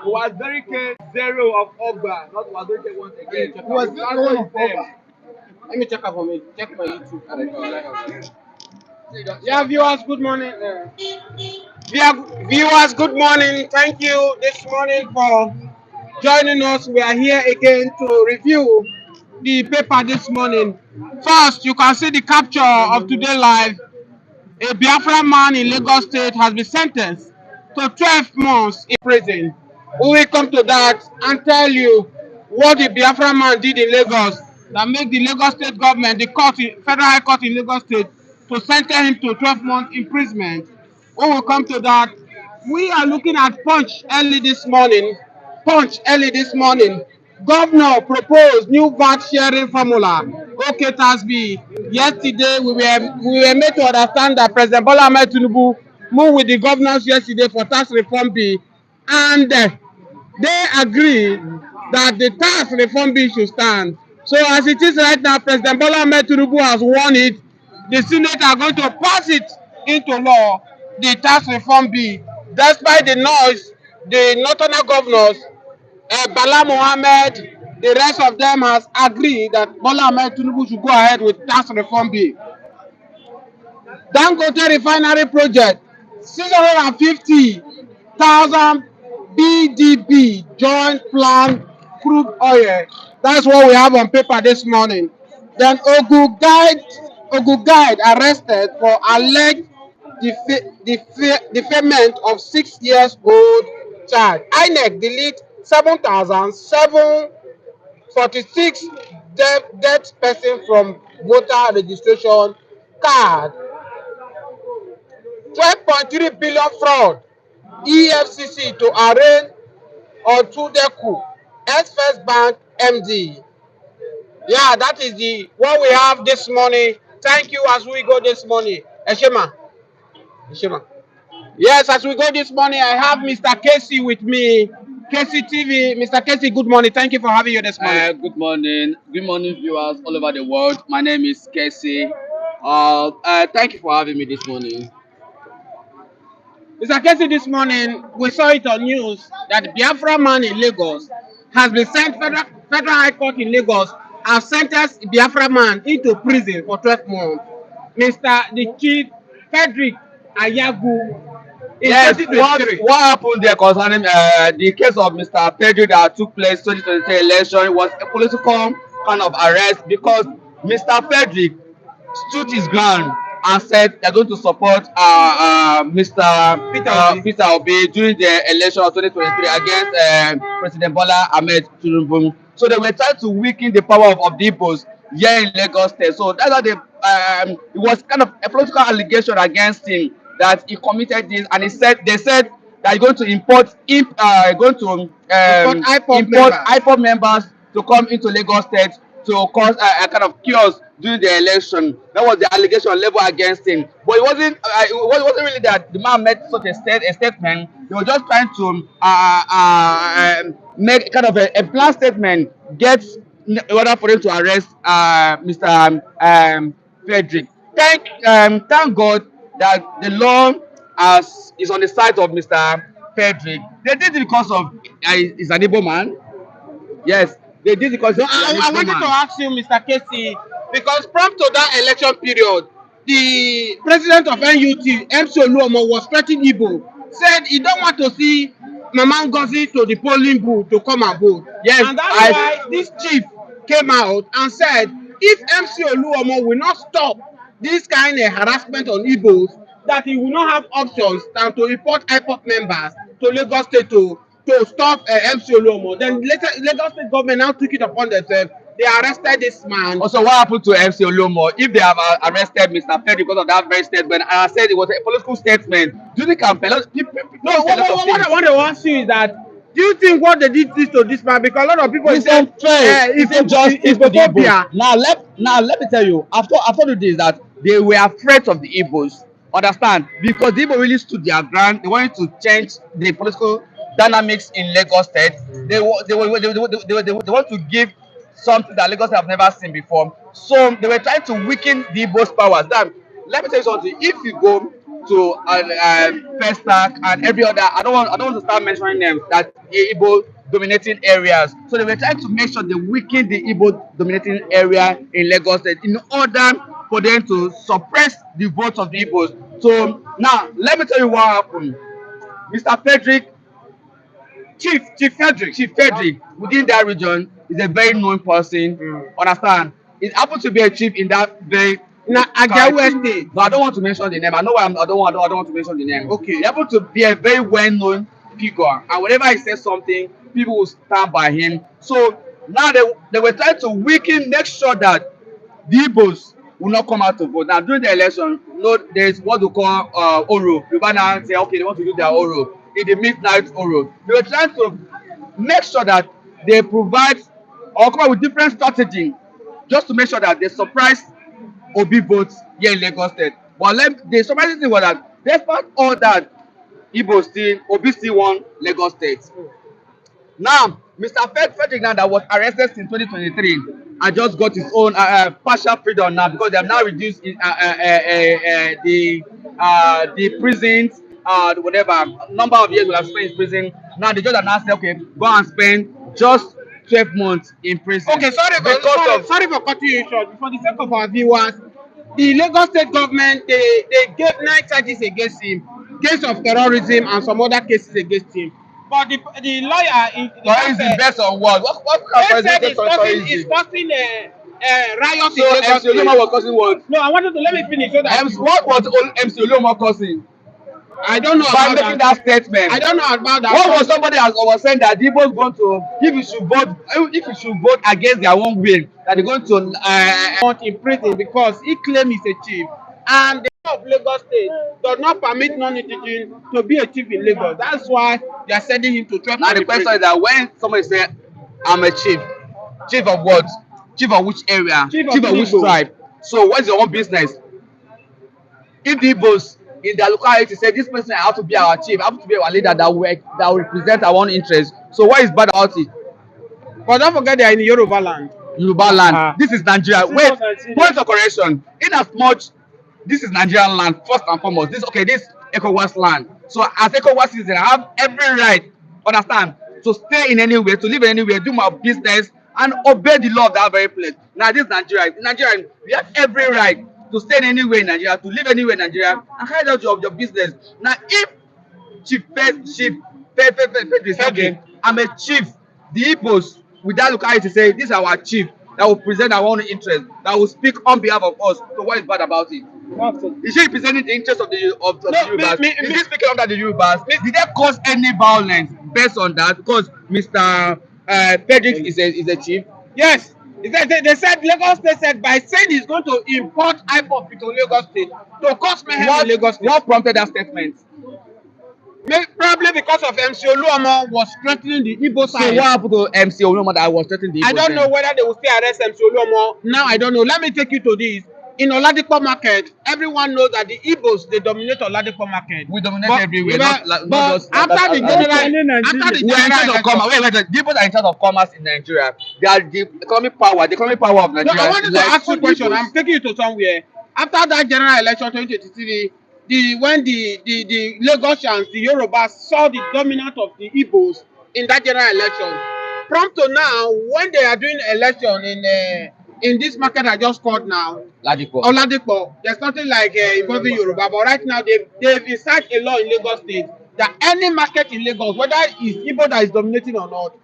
was very zero of Ogba, not was very once again. He was one of Oba. Let me check up for me. Check my YouTube. Yeah, viewers, good morning. Viewers, good morning. Thank you this morning for joining us. We are here again to review the paper this morning. First, you can see the capture of today live. A Biafra man in Lagos State has been sentenced to 12 months in prison. We will come to that and tell you what the Biafra man did in Lagos that make the Lagos State government, the court, Federal High Court in Lagos State, to sentence him to 12 months imprisonment. We will come to that. We are looking at Punch early this morning. Punch early this morning. Governor proposed new VAT sharing formula. Okay, Tasby. Yesterday we were made to understand that President Bola Ahmed Tinubu moved with the governors yesterday for tax reform bill, and they agree that the tax reform bill should stand. So as it is right now, President Bola Ahmed Tinubu has won it. The Senate are going to pass it into law, the tax reform bill. Despite the noise, the northern governors, Bala Mohammed, the rest of them has agreed that Bola Ahmed Tinubu should go ahead with tax reform bill. Dangote refinery project, 650,000 BDB joint plan crude oil. That's what we have on paper this morning. Then Ogu guide arrested for alleged defamation of 6 years old child. INEC delete 7,746 dead person from voter registration card. 12.3 billion fraud. EFCC to arraign Otudeku, ex-First Bank MD. Yeah, that is the what we have this morning. Thank you as we go this morning. Eshema. Eshema. Yes, as we go this morning, I have Mr. Casey with me. Casey TV. Mr. Casey, good morning. Thank you for having you this morning. Good morning. Good morning, viewers all over the world. My name is Casey. Thank you for having me this morning. Mr. Casey, this morning we saw it on news that the Biafra man in Lagos has been sent federal high court in Lagos has sentenced Biafra man into prison for 12 months. Mr. the Chief Frederick Ayagu in Yes, 2023. what happened there concerning the case of Mr. Pedro that took place 2023 election was a political kind of arrest because Mr. Frederick stood his ground and said they're going to support Mr. Peter Obi during the election of 2023 against President Bola Ahmed Tinubu. So they were trying to weaken the power of the Igbos here in Lagos State. So that's how it was kind of a political allegation against him that he committed this, and they said that he's going to import import IPOB members to come into Lagos State to cause a kind of chaos during the election. That was the allegation level against him. But it wasn't really that the man made such a statement. They were just trying to make kind of a blunt statement, get in order for them to arrest Mr. Frederick. Thank God that the law is on the side of Mr. Frederick. They did it because of he's an able man. Yes, they did it because I wanted to ask you, Mr. Casey, because prompt to that election period, the president of NUT, MC Oluomo, was threatening Igbo, said he don't want to see Mama Ngozi to the polling booth to come and vote. Yes, and that's why this chief came out and said, if MC Oluomo will not stop this kind of harassment on Igbos, that he will not have options than to report IPOP members to Lagos State to stop MC Oluomo. Then later, Lagos State government now took it upon themselves. They arrested this man. Also, what happened to MC Oluomo? If they have arrested Mr. Fred because of that very statement, and I said it was a political statement, do you think campaign? No, what I want to ask you is that, do you think what they did this to this man? Because a lot of people it's unfair. It's injustice to the Igbos. Now let me tell you. After this, that they were afraid of the Igbos. Understand? Because the Igbo really stood their ground. They wanted to change the political dynamics in Lagos State. They want to give something that Lagos have never seen before. So they were trying to weaken the Igbo's powers. Now, let me tell you something. If you go to Pestac and every other. I don't want to start mentioning names that Igbo dominating areas. So they were trying to make sure they weaken the Igbo dominating area in Lagos State in order for them to suppress the votes of the Igbos. So now let me tell you what happened. Mr. Frederick, Chief Frederick within that region is a very known person. Understand? It happened to be a chief in that very Na Ajawa State. no, I don't want to mention the name. I know why I don't want to mention the name. Okay. He happened to be a very well-known figure, and whenever he says something, people will stand by him. So now they were trying to weaken, make sure that the Igbos will not come out to vote. Now during the election, there's what we call Oro. Yoruba now say okay, they want to do their Oro in the midnight Oro. They were trying to make sure that they provide or come up with different strategy just to make sure that they surprise Obi votes here in Lagos State. But the surprising thing was that despite all that, Obi still won Lagos State. Now, Mr. Frederick now that was arrested since 2023 and just got his own partial freedom now because they have now reduced the prisons whatever number of years we have spent in prison. Now the judge announced okay, go and spend just 12 months in prison. Okay, sorry for cutting you short. For the sake of our viewers, the Lagos State government they gave 9 charges against him, case of terrorism and some other cases against him. But the lawyer Terrorism based on what? What kind of said terrorism? it's causing riots So in Lagos MC Oloma State. was causing what? No, I wanted to let me finish so that What was MC Oloma causing? I don't know By about making that. that statement. I don't know about that. What was somebody has was saying that the Igbos going to if you should vote against their own will that they're going to Not in prison because he claims he's a chief, and the law of Lagos State does not permit non-indigenous to be a chief in Lagos. That's why they are sending him to 12 now months the in question prison. is that when somebody say I'm a chief of what? Chief of which area? Chief of Which Igbo. tribe? So what's your own business? If the Igbos in their locality say this person have to be our chief, have to be our leader that will represent our own interest. So what is bad about it? But don't forget they are in Yoruba land. Yoruba land. Uh-huh. This is Nigeria. This is Wait, not Nigeria. point of correction. In as much, this is Nigerian land first and foremost. This ECOWAS land. So as ECOWAS citizen, I have every right, understand, to stay in anywhere, to live anywhere, do my business, and obey the law of that very place. Now this is Nigeria. In Nigeria, we have every right to stay anywhere in Nigeria, to live anywhere in Nigeria, and carry out your business. Now if Frederick, I'm a chief. The Igbos with that locality say this is our chief that will present our own interest, that will speak on behalf of us. So what is bad about it? Is he representing the interest of the Yorubas? Is he speaking under the Yorubas? Did they cause any violence based on that? Because Mr. Frederick is a chief. Yes. They said Lagos State said by saying he's going to import IPOP to Lagos State to cause mayhem in Lagos State. What prompted that statement? Probably because of MC Oluomo was threatening the Igbo So side. what happened to MC Oluomo that was threatening the Igbo I don't know whether they will still arrest MC Oluomo. Now I don't know. Let me take you to this. In Oladipo market, everyone knows that the Igbos they dominate Oladipo market. We dominate But- everywhere. but- Not but just after the we are in charge of commerce. Wait, the people that are in charge of commerce in Nigeria, they are the economic power. The economic power of No, Nigeria. I wanted to ask you a question. I'm taking you to somewhere. After that general election 2023, when the Lagosians, the Yorubas saw the dominance of the Igbos in that general election, prompt to now, when they are doing election in this market I just called now, Oladipo, there's nothing like involving Yoruba, but right now they've inserted a law in Lagos State that any market in Lagos, whether it's Igbo that is dominating or not,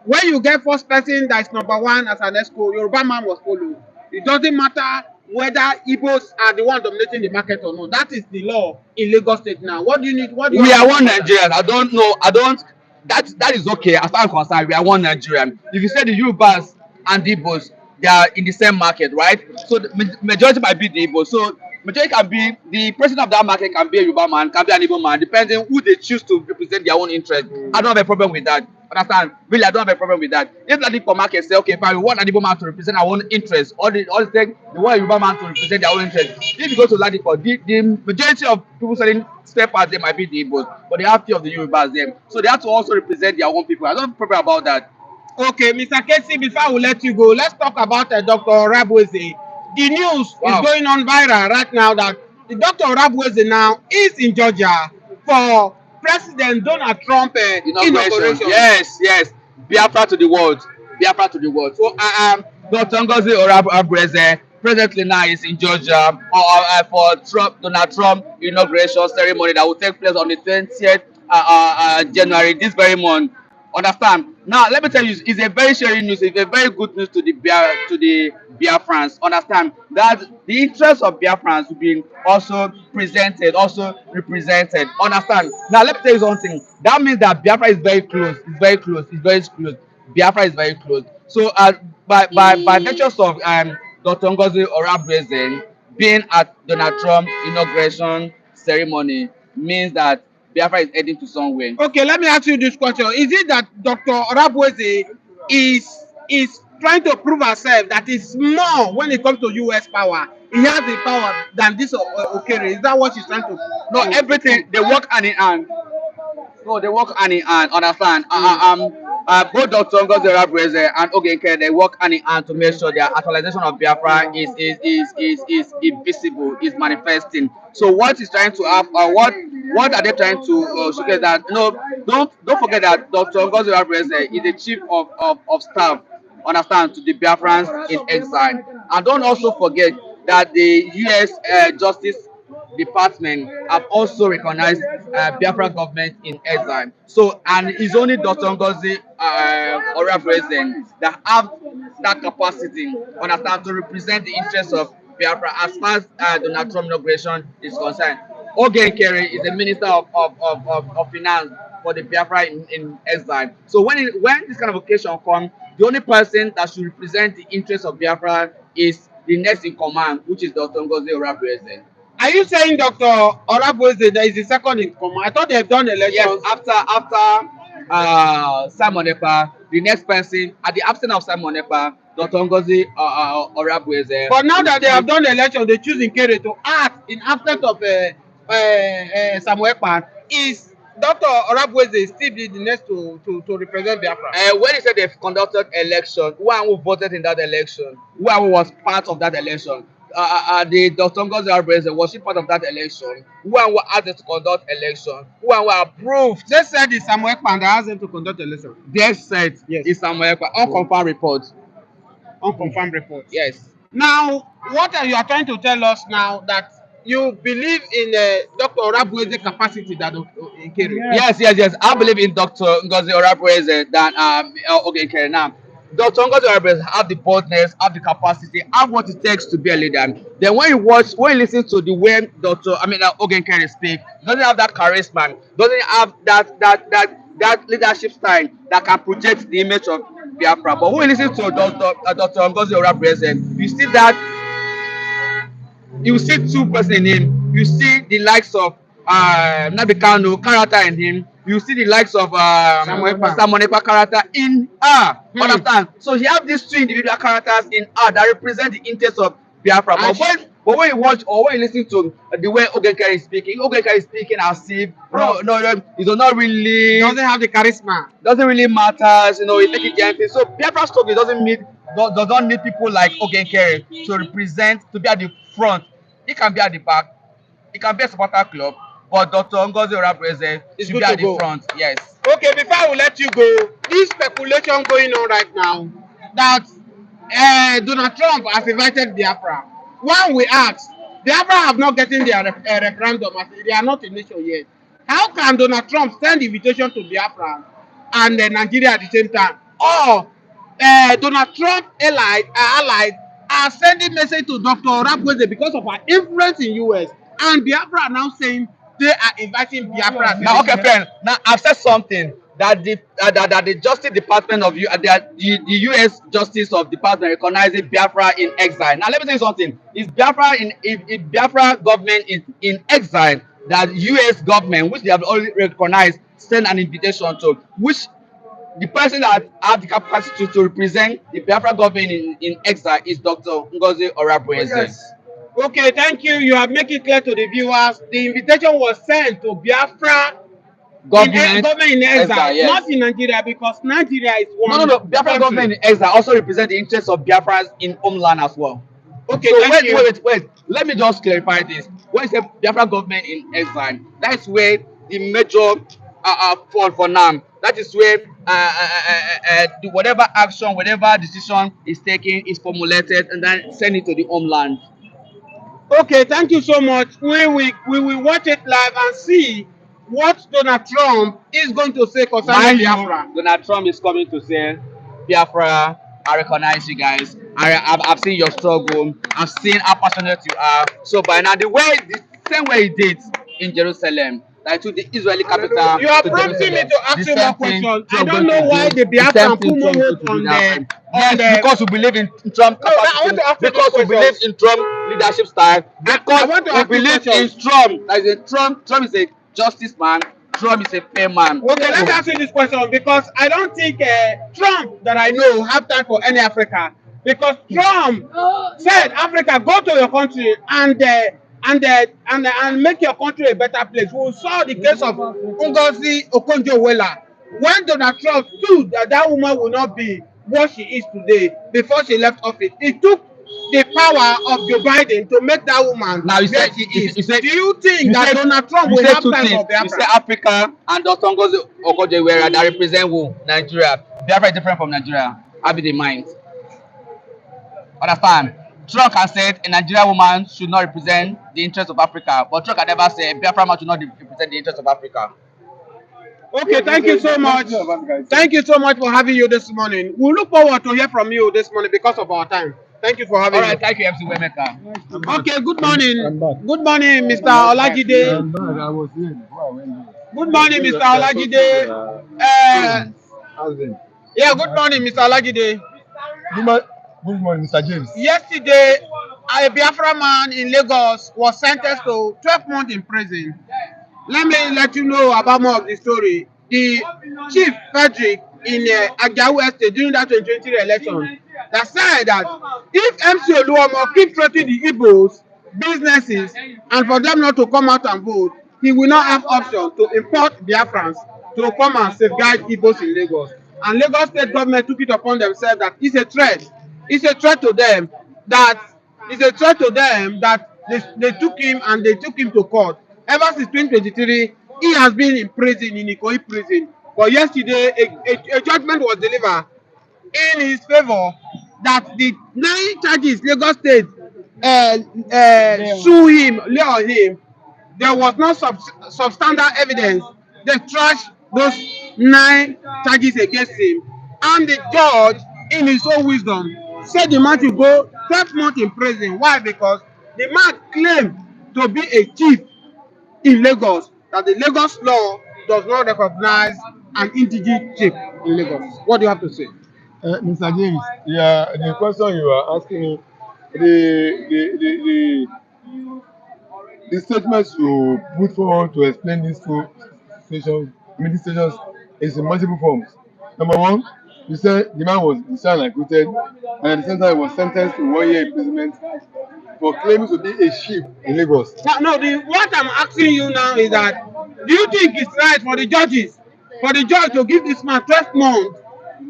when you get first person that is number one as an ESCO, Yoruba man was followed. It doesn't matter whether Igbos are the one dominating the market or not. That is the law in Lagos State now. What do you need? What do you We want are to one say about that? Nigerian. I don't know. That is okay as far as I'm concerned. We are one Nigerian. If you say the Yorubas and the Igbos, they are in the same market, right? So the majority might be the Igbos. So majority can be the president of that market can be a Yoruba man, can be an Igbo man, depending who they choose to represent their own interest. I don't have a problem with that. Understand? Really, I don't have a problem with that. If the Igbo market say, okay, fine, we want an Igbo man to represent our own interest, or they want a Yoruba man to represent their own interest. If you go to Ladipo, the majority of people selling spare parts they might be the Igbos, but they have few of the Yorubas there. So they have to also represent their own people. I don't have a problem about that. Okay, Mr. Casey, before I will let you go, let's talk about Dr. Rabweze. The news is going on viral right now that the Dr. Rabweze now is in Georgia for President Donald Trump Inauguration. inauguration. Yes, yes. Biafra to the world. Biafra to the world. So Dr. Ngozi Orabueze presently now is in Georgia for Donald Trump inauguration ceremony that will take place on the 20th January, this very month. Understand? Now, let me tell you, it's a very sharing news. It's a very good news to the Biafrans. Understand that the interests of Biafrans will be also presented, also represented. Understand? Now, let me tell you something. That means that Biafra is very close. It's very close. It's very close. Biafra is very close. So, by natures of Dr. Ngozi Orabueze being at Donald Trump inauguration ceremony means that Biafra is heading to somewhere. Okay, let me ask you this question. Is it that Dr. Rabweze is trying to prove herself that is more when it comes to US power? He has the power than this Okere. Is that what she's trying to? No, everything they work hand in hand. No, they work hand in hand. Understand? Both Dr. Ngozi Orabueze and Ogenke, they work hand in hand to make sure their actualization of Biafra is visible, is manifesting. So what is trying to have, what are they trying to showcase that? No, don't forget that Dr. Ngozi Orabueze is the chief of staff. Understand, to the Biafrans in exile, and don't also forget that the U.S. Justice Department have also recognized Biafra government in exile. So, and it's only Dr. Ngozi Orabueze that have that capacity, understand, to represent the interests of Biafra as far as Donald Trump inauguration is concerned. Oge Nkeri is the Minister of Finance for the Biafra in exile. So when this kind of occasion comes, the only person that should represent the interests of Biafra is the next in command, which is Dr. Ngozi Orabueze. Are you saying Dr. Orabueze that is the second in command? I thought they have done elections. Yes, after Simon Ekpa, the next person at the absence of Simon Ekpa, Dr. Ngozi Orabueze. But now that they have done election, they choose Nkere to act in absence of Samuel Ekpa. Is Dr. Orabueze still be the next to represent Biafra? When he said they've conducted election, who voted in that election? Who was part of that election? The Dr. Ngozi Orabueze, was she part of that election? Who asked them to conduct election? Who approved? They said it's Samuel Ekpa that asked them to conduct election. They said Yes. it's Samuel Ekpa. Unconfirmed report. Unconfirmed report. Yes. Now, what are you are trying to tell us now that you believe in Dr. Orabueze's capacity that Nkere? Yes. I believe in Dr. Ngozi Orabueze than okay, now. Dr. Ngozi Orabueze have the boldness, have the capacity, have what it takes to be a leader. Then when you listen to the way Ogenkere speak, doesn't have that charisma, doesn't have that leadership style that can project the image of Biafra. But when you listen to Dr. Ngozi Orabueze, you see two persons in him. You see the likes of Nabikano character in him. You see the likes of Samuel Ekpa character in her. Understand? So he have these two individual characters in her that represent the interests of Biafra. But when you watch or when you listen to the way Ogenkere is speaking as if no, it does not really Doesn't have the charisma. doesn't really matter. He take it empty. So Biafra struggle doesn't need people like Ogenkere to represent, to be at the front. He can be at the back. He can be a supporter club. But Dr. Ngozi Orabueze should be at the front. Yes. Okay, before I will let you go, this speculation going on right now that Donald Trump has invited Biafra. One we ask, Biafra have not gotten their referendum as they are not a nation yet. How can Donald Trump send invitation to Biafra and Nigeria at the same time? Or Donald Trump allies are sending message to Dr. Orabueze because of her influence in US, and Biafra are now saying they are inviting Biafra. Now, okay, friend. Now, I've said something that the Justice Department of the U.S. Justice of Department recognizing Biafra in exile. Now, let me tell you something. If Biafra government is in exile, that U.S. government, which they have already recognized, send an invitation to, which the person that have the capacity to represent the Biafra government in exile is Dr. Ngozi Orabueze. Yes. Okay, thank you. You have made it clear to the viewers. The invitation was sent to Biafra government in exile, yes. Not in Nigeria, because Nigeria is one. No. Biafra country. government in exile also represent the interests of Biafrans in homeland as well. Okay, So thank you. wait. Let me just clarify this. When you say Biafra government in exile, that's where the major fall for now. That is where whatever action, whatever decision is taken is formulated and then send it to the homeland. Okay, thank you so much. We will watch it live and see what Donald Trump is going to say concerning Mind you, Biafra. Donald Trump is coming to say, Biafra, I recognize you guys. I've seen your struggle. I've seen how passionate you are. So by now, the same way he did in Jerusalem, like to the Israeli capital, You are to prompting me Jerusalem, to the ask you more same thing questions. I Trump don't going to know why do. the The same Biafran thing put more Trump is going hope to do on that the time. Yes, because we believe in Trump No, I want capacity, to ask you these because we believe questions. in Trump leadership style, I because want to we ask you believe in questions. Trump. Like a Trump is a justice man. Trump is a fair man. Okay, let So me ask you this question because I don't think Trump that I know have time for any Africa because Trump said Africa go to your country and make your country a better place. We saw the case of Ngozi Okonjo-Iweala when Donald Trump stood that that woman will not be what she is today before she left office. It took the power of Joe Biden to make that woman now where she is. you said Do you think you that said Donald Trump you will said have two time things. for You say Biafra? Africa and Dr. Ngozi Okonjo-Iweala that represent who? Nigeria. Biafra is different from Nigeria. Have it in mind. Understand? Trump has said a Nigerian woman should not represent the interest of Africa, but Trump can never say a Biafra man should not represent the interest of Africa. Okay, thank you so much. Thank you so much for having you this morning. We look forward to hear from you this morning because of our time. Thank you for All having right, me. thank you, MC Wemeka. Okay, good morning. Good morning, Mr. I'm Olajide. bad. I was here before I went there. Good morning, Mr. Olajide. Husband. Yeah, good morning, Mr. Olajide. Good morning, Mr. James. Yesterday, a Biafra man in Lagos was sentenced to 12 months in prison. Let me let you know about more of the story. The chief Frederick in Ajawu Estate during that 2023 election that said that if MC Oluomo keep threatening the Igbos, businesses, and for them not to come out and vote, he will not have option to import Biafrans to come and safeguard Igbos in Lagos. And Lagos state government took it upon themselves that it's a threat. It's a threat to them that they took him and they took him to court. Ever since 2023, he has been in prison, in Ikoyi prison. But yesterday, a judgment was delivered in his favor that the 9 charges Lagos State lay on him, there was no substandard evidence. They trashed those 9 charges against him. And the judge, in his own wisdom, said the man should go 12 months in prison. Why? Because the man claimed to be a chief in Lagos, that the Lagos law does not recognize an indigent chief in Lagos. What do you have to say? Mr. James, yeah, the question you are asking me, the the statements you put forward to explain these two stations, these stations, is in multiple forms. Number one, you said the man was discharged and acquitted, and at the same time he was sentenced to 1 year imprisonment for claiming to be a chief in Lagos. No, what I'm asking you now is that do you think it's right for the judge to give this man 12 months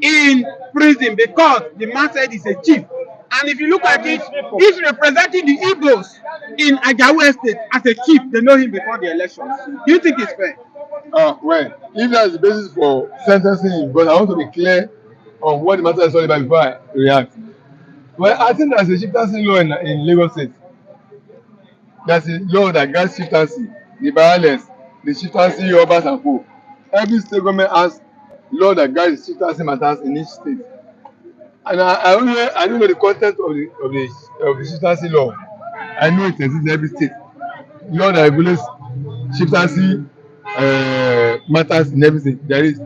in prison because the man said he's a chief? And if you look at it, he's representing the Igbos in Ajawu Estate as a chief. They know him before the election. Do you think it's fair? Well, if that's the basis for sentencing him, because I want to be clear on what the matter is all about before I react. Well, I think there's a chieftaincy law in Lagos State. There's a law that grants chieftaincy, the violence, the chieftaincy, obas and co. Every state government has law that guides chieftaincy matters in each state. And I don't know the content of the chieftaincy law. I know it exists in every state. Law that regulates chieftaincy matters in every state. There is.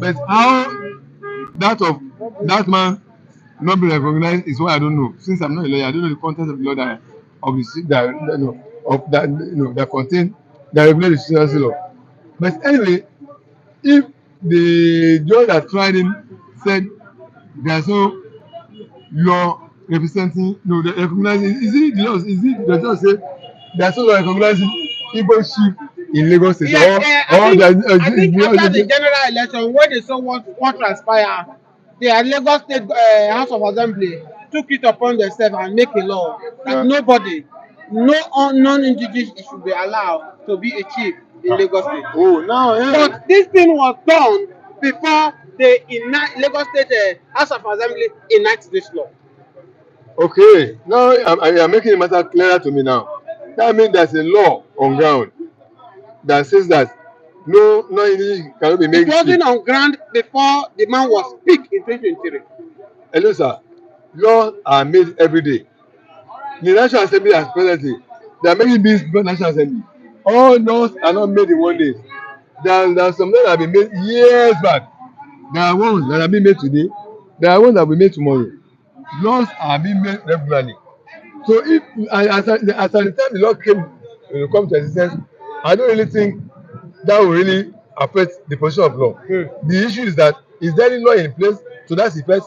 But how that man not be recognized is what I don't know. Since I'm not a lawyer, I don't know the content of the law that contain that regulate the chieftaincy law. But anyway, if the judge that tried him said there's no law representing the recognizing is it the law is it the judge say there's no law recognizing Igbo chief in Lagos State I think after the general election when they saw what transpired, the Lagos State House of Assembly took it upon themselves and make a law that nobody no non-indigenous should be allowed to be a chief in Lagos State. Oh, now, But this thing was done before the Lagos State House of Assembly enacts this law. Okay, now I'm making the matter clearer to me now. That means there's a law on ground that says that no English cannot be made It wasn't chief. on ground before the man was picked in 2023. Hello, sir. Laws are made every day. The National Assembly as presently, there are many bills before National Assembly. All laws are not made in one day. There are some laws that have been made years back. There are ones that are being made today. There are ones that will be made tomorrow. Laws are being made regularly. So if as at the time the law come to existence, I don't really think that will really affect the position of law. The issue is that is there any law in place to that effect?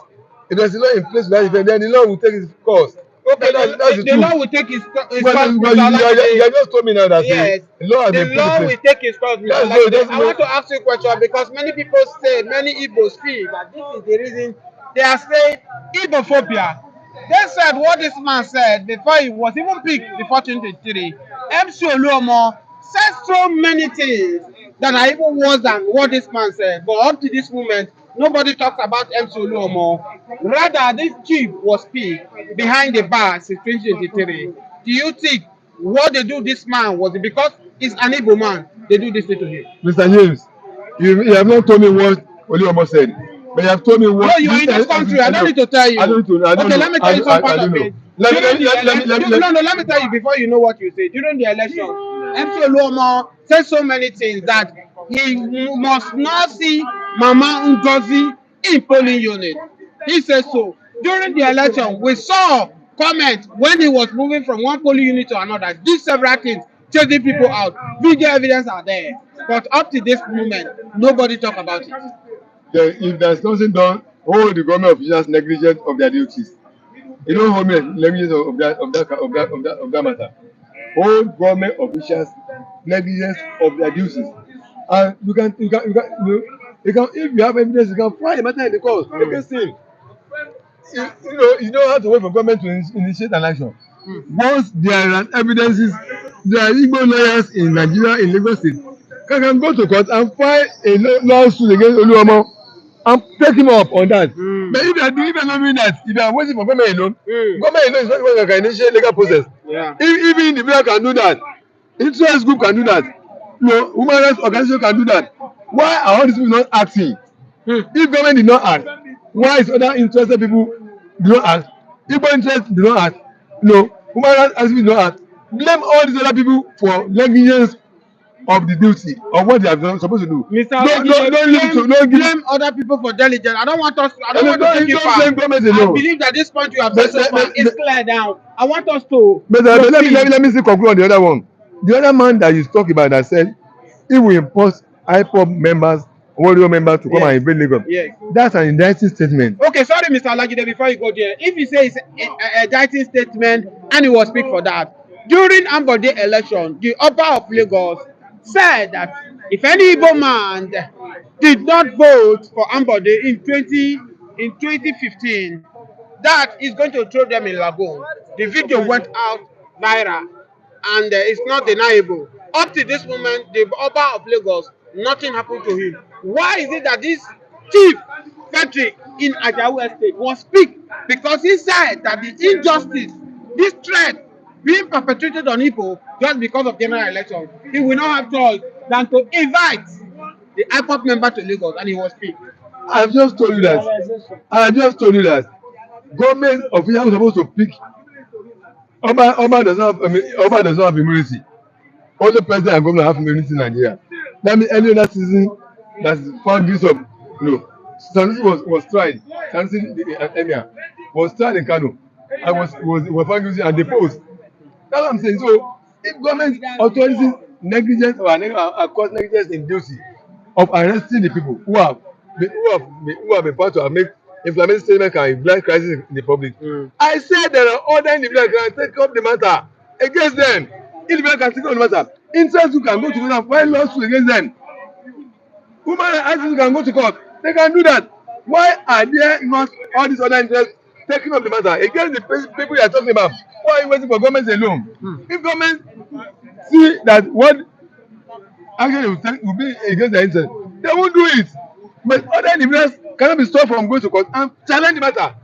If there's a law in place to that effect, then the law will take its course. Okay, That's the law will take its course, But Mr. you Olajide. just told me now that Yes, the law has the been put law in will place. take its course, Mr. That's so it Olajide. doesn't I want to ask you a question because many people say, many Igbos feel that this is the reason they are saying Igbophobia. They said what this man said before he was even picked before 2023. MC Oluomo said so many things that are even worse than what this man said. But up to this moment, nobody talks about MC Oluomo. Rather, this chief was picked behind the bar since 2023. Do you think what they do this man was it because he's an Igbo man? They do this thing to him. Mr. James, you have not told me what Oluomo said, but you have told me what. No, you are in this country. I don't need to tell you. I don't know. I don't Okay, know. let me tell you some part I don't of know. it. During the election, no, no, let me tell you before you know what you say. During the election, MC Oluomo said so many things that he must not see Mama Ngozi in polling unit. He said so. During the election, we saw comment when he was moving from one polling unit to another. Did several things, chasing people out. Video evidence are there. But up to this moment, nobody talk about it. Then if there's nothing done, hold the government officials negligent of their duties. You don't hold me negligent of that matter. Hold government officials negligence of their duties. And you can if you have evidence, you can file the matter in the court. Make it you don't have to wait for government to initiate an action. Once there are evidences, there are Igbo lawyers in Nigeria, in Lagos State, can go to court and file a lawsuit against Oluomo and take him up on that. But if you are not doing that, if you are waiting for government alone, government alone is not the one that can initiate legal process. Yeah. If even individual can do that, interest group can do that, human rights organization can do that. Why are all these people not acting? If government did not act, why is other interested people do not act? Igbo interest do not act. Human rights activists do not act. Blame all these other people for negligence of the duty of what they have done, supposed to do. Mr. Don't blame other people for diligence. I don't want to take you far. I believe that this point you have said so far is clear now. I want us to. But let me still conclude on the other one. The other man that you talk about that said he will impose IPOB members, warrior members to come and invade Lagos. Yes. That's an indicting statement. Okay, sorry, Mr. Alagide, before you go there. If you say it's a indicting statement and he was speak for that, during Ambode election, the Oba of Lagos said that if any Igbo man did not vote for Ambode in 2015, that is going to throw them in Lagoon. The video went out viral and it's not deniable. Up to this moment, the Oba of Lagos, nothing happened to him. Why is it that this chief Patrick in Ajawu Estate was picked? Because he said that the injustice, this threat being perpetrated on Igbo just because of general election, he will not have choice than to invite the IPOP member to Lagos, and he was picked. I've just told you that government officials are supposed to pick. Oba does not have immunity. Only president and governor have immunity in Nigeria. That means any other citizen that is found guilty of Sanusi was tried. Sanusi the emir was tried in Kano and was found guilty and deposed. That's what I'm saying. So if government authorities negligence or cause negligence in duty of arresting the people who have been part to make inflammatory statement and blind crisis in the public. I said there are other individuals that can take up the matter against them. Individuals can take up the matter. Interest who can go to court and file lawsuits against them. Human rights activists can go to court. They can do that. Why are there not all these other interests taking up the matter against the people you are talking about. Why are you waiting for government alone? If government see that what actually will be against their interest, they won't do it. But other individuals cannot be stopped from going to court and challenge the matter.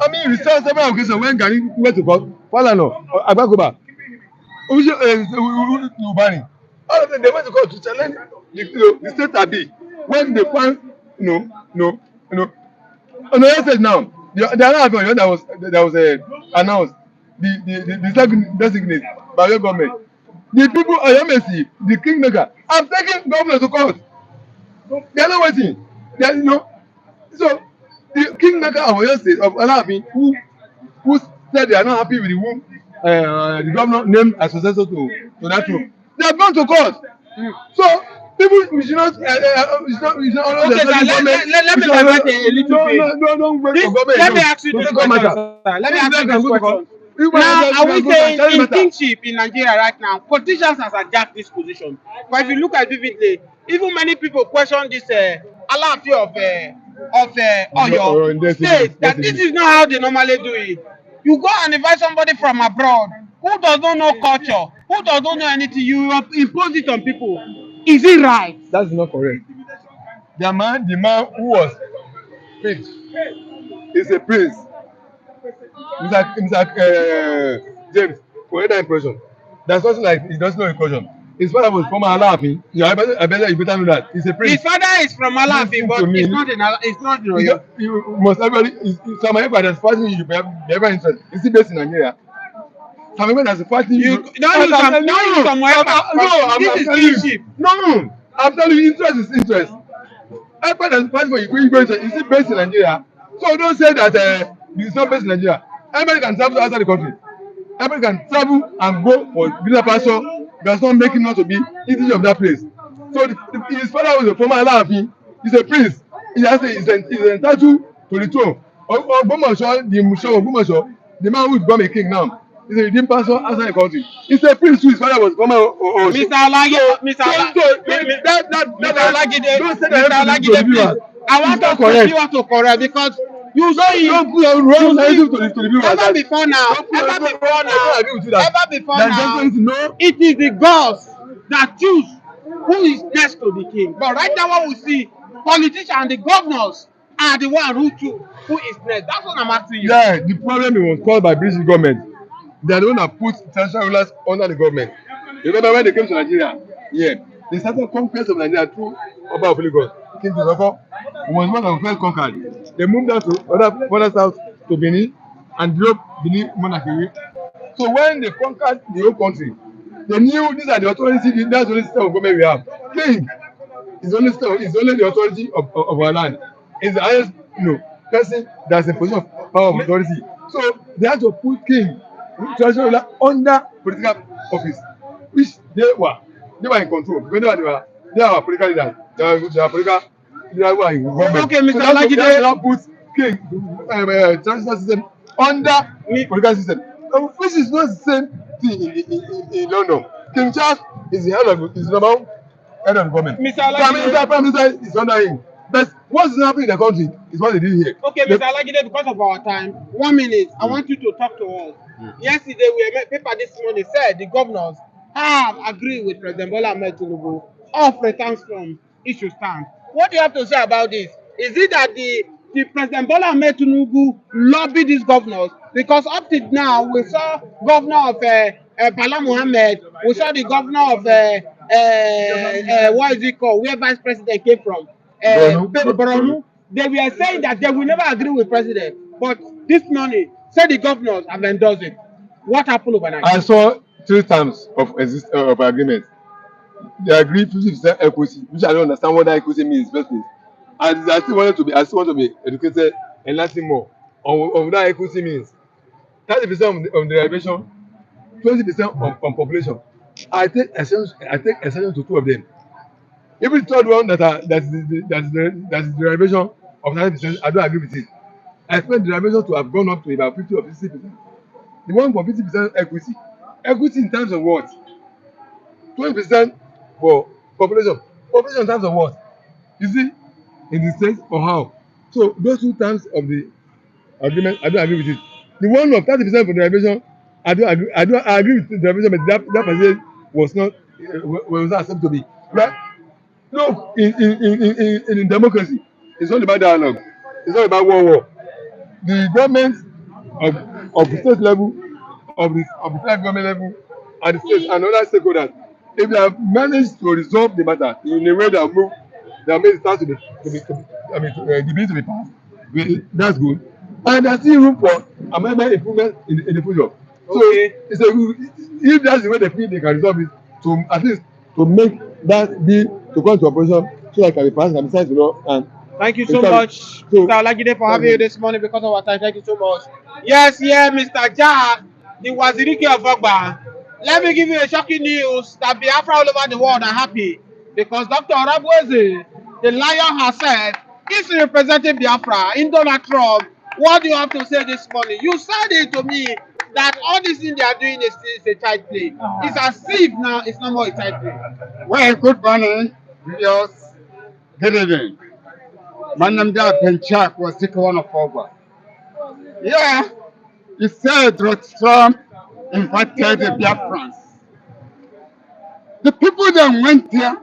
I mean, we saw several occasions when Gani went to court, Falana, Agbakoba, Ubani. All of them, they went to court to challenge the state abi when they found, you know, on the other side now, the other one that was announced, the designate by your government. The people of Yomesi, the kingmaker, have taken government to court. They are not waiting. They are, so the kingmaker of Oyo State of Alaafin who said they are not happy with the governor named as successor to that role. They have gone to court. So people we should not always Okay, sir, let me divert a little bit. don't wait for government Let me ask you this question, sir. Let me ask you this question. Now, are we saying in kingship in Nigeria right now, politicians has hijacked this position? But if you look at vividly, even many people question this Alaafin of Oyo state that this is not how they normally do it. You go and invite somebody from abroad who does not know culture, who does not know anything, you impose it on people. Is it right? That's not correct. The man who was picked is a prince. Mr. James, for that impression, there's something like he doesn't know a question. His father was from Alaafin. I better you better know that. He's a prince. His father is from Alaafin, but it's not in Oyo. You must everybody. Some Ekpa that's fighting you ever interest. Is he based in Nigeria? Some Ekpa that's fighting you. Don't use some Ekpa. This is kingship. No, I'm telling you, interest is interest. Ekpa that's fighting for you go interest. Is he based in Nigeria? So don't say that he's not based in Nigeria. Everybody can travel outside the country. Everybody can travel and go for visa passport. Does not make him not to be citizen of that place. So his father was a former Alaafin. He's a prince. He's entitled to the throne. Ogbomoso, the Musho Ogbomoso, the man who become a king now, is a redeemed person outside the country. He's a prince too. His father was former. Mr. Olagide, please. I want us to correct because you don't ever before now, it is the gods that choose who is next to the king. But right now, what we see, politicians and the governors are the one who choose who is next. That's what I'm asking you. Yeah, the problem was caused by British government. They are the one that put international rulers under the government. You remember when they came to Nigeria? Yeah, they started conquest of Nigeria through Oba of Lagos. King Joseph was one of the first conquered. They moved down to other south to Benin and drove Benin monarchy. So when they conquered the whole country, they knew these are the authority. That's the only system of government we have. King is only the authority of our land. It's the highest person that's in position of power of authority. So they had to put king traditional ruler under political office, which they were in control. When they are political leaders. They are political leaders who are in government. Okay, Mr. So Olagide. they now put king traditional system under political system, which is not the same thing in London. King Charles is the head of is number one head of the government. Prime Minister is under him. But what's happening in the country is what they did here. Okay, Mr. Olagide, because of our time, 1 minute, I want you to talk to us. Yesterday, paper this morning said the governors have agreed with President Bola Ahmed Tinubu. All returns from issue stand. What do you have to say about this? Is it that the President Bola Ahmed Tinubu lobbied these governors? Because up to now, we saw governor of Bala Mohammed, we saw the governor of what is it called, where vice president came from. Borno. They were saying that they will never agree with president, but this morning said the governors have endorsed it. What happened overnight? I saw 3 terms of agreement. They agree 50% equity, which I don't understand what that equity means first place. And I still want to be educated and learn more on that equity means. 30% of the derivation, 20% on population. I take exception to 2 of them. Even the third one that's the derivation of 90%, I don't agree with it. I expect the derivation to have gone up to about 50 or 60%. The one for 50% equity. Equity in terms of what? 20% for population. Population in terms of what? You see, in the state or how? So those 2 terms of the agreement, I don't agree with it. The one of 30% for derivation, I agree with the derivation, but that percentage was not was not acceptable to me. Right? No, in democracy, it's not about dialogue. It's not about war. The government of the state level, of the federal government level, and the state and other stakeholders, if they have managed to resolve the matter in a way that move that makes it start the bill to be passed, that's good. And there's still room for amendment improvement in the future. So Okay. it's a if that's the way they feel they can resolve it, to at least to make that bill to come to operation so that it can be passed and be signed to law and Thank you it's so done. much, So Mr. Olajide, for that's having you it. this morning because of our time. Thank you so much. Yes, yeah, Mr. Jack, the Waziriki of Ogba. Let me give you a shocking news that Biafra all over the world are happy because Dr. Rabweze, the lion, has said he's representing Biafra in Donald Trump. What do you have to say this morning? You said it to me that all this thing they are doing is a child play. It's as if now it's no more a child play. Well, good morning, viewers. Good evening. My name is Benchak was the one of Ogba. Yeah, he said that Trump invited the Biafrans. The people that went there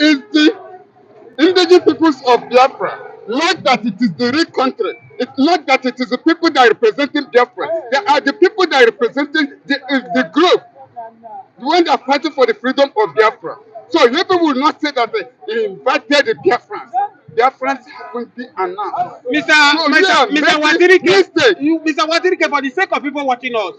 is the indigenous peoples of Biafra. Not that it is the real country. It's not that it is the people that are representing Biafra. They are the people that are representing the group. The one that are fighting for the freedom of Biafra. So you people will not say that they invited the Biafrans. Biafrans haven't been announced. Mr. Mistake. Mr. Watirike, for the sake of people watching us,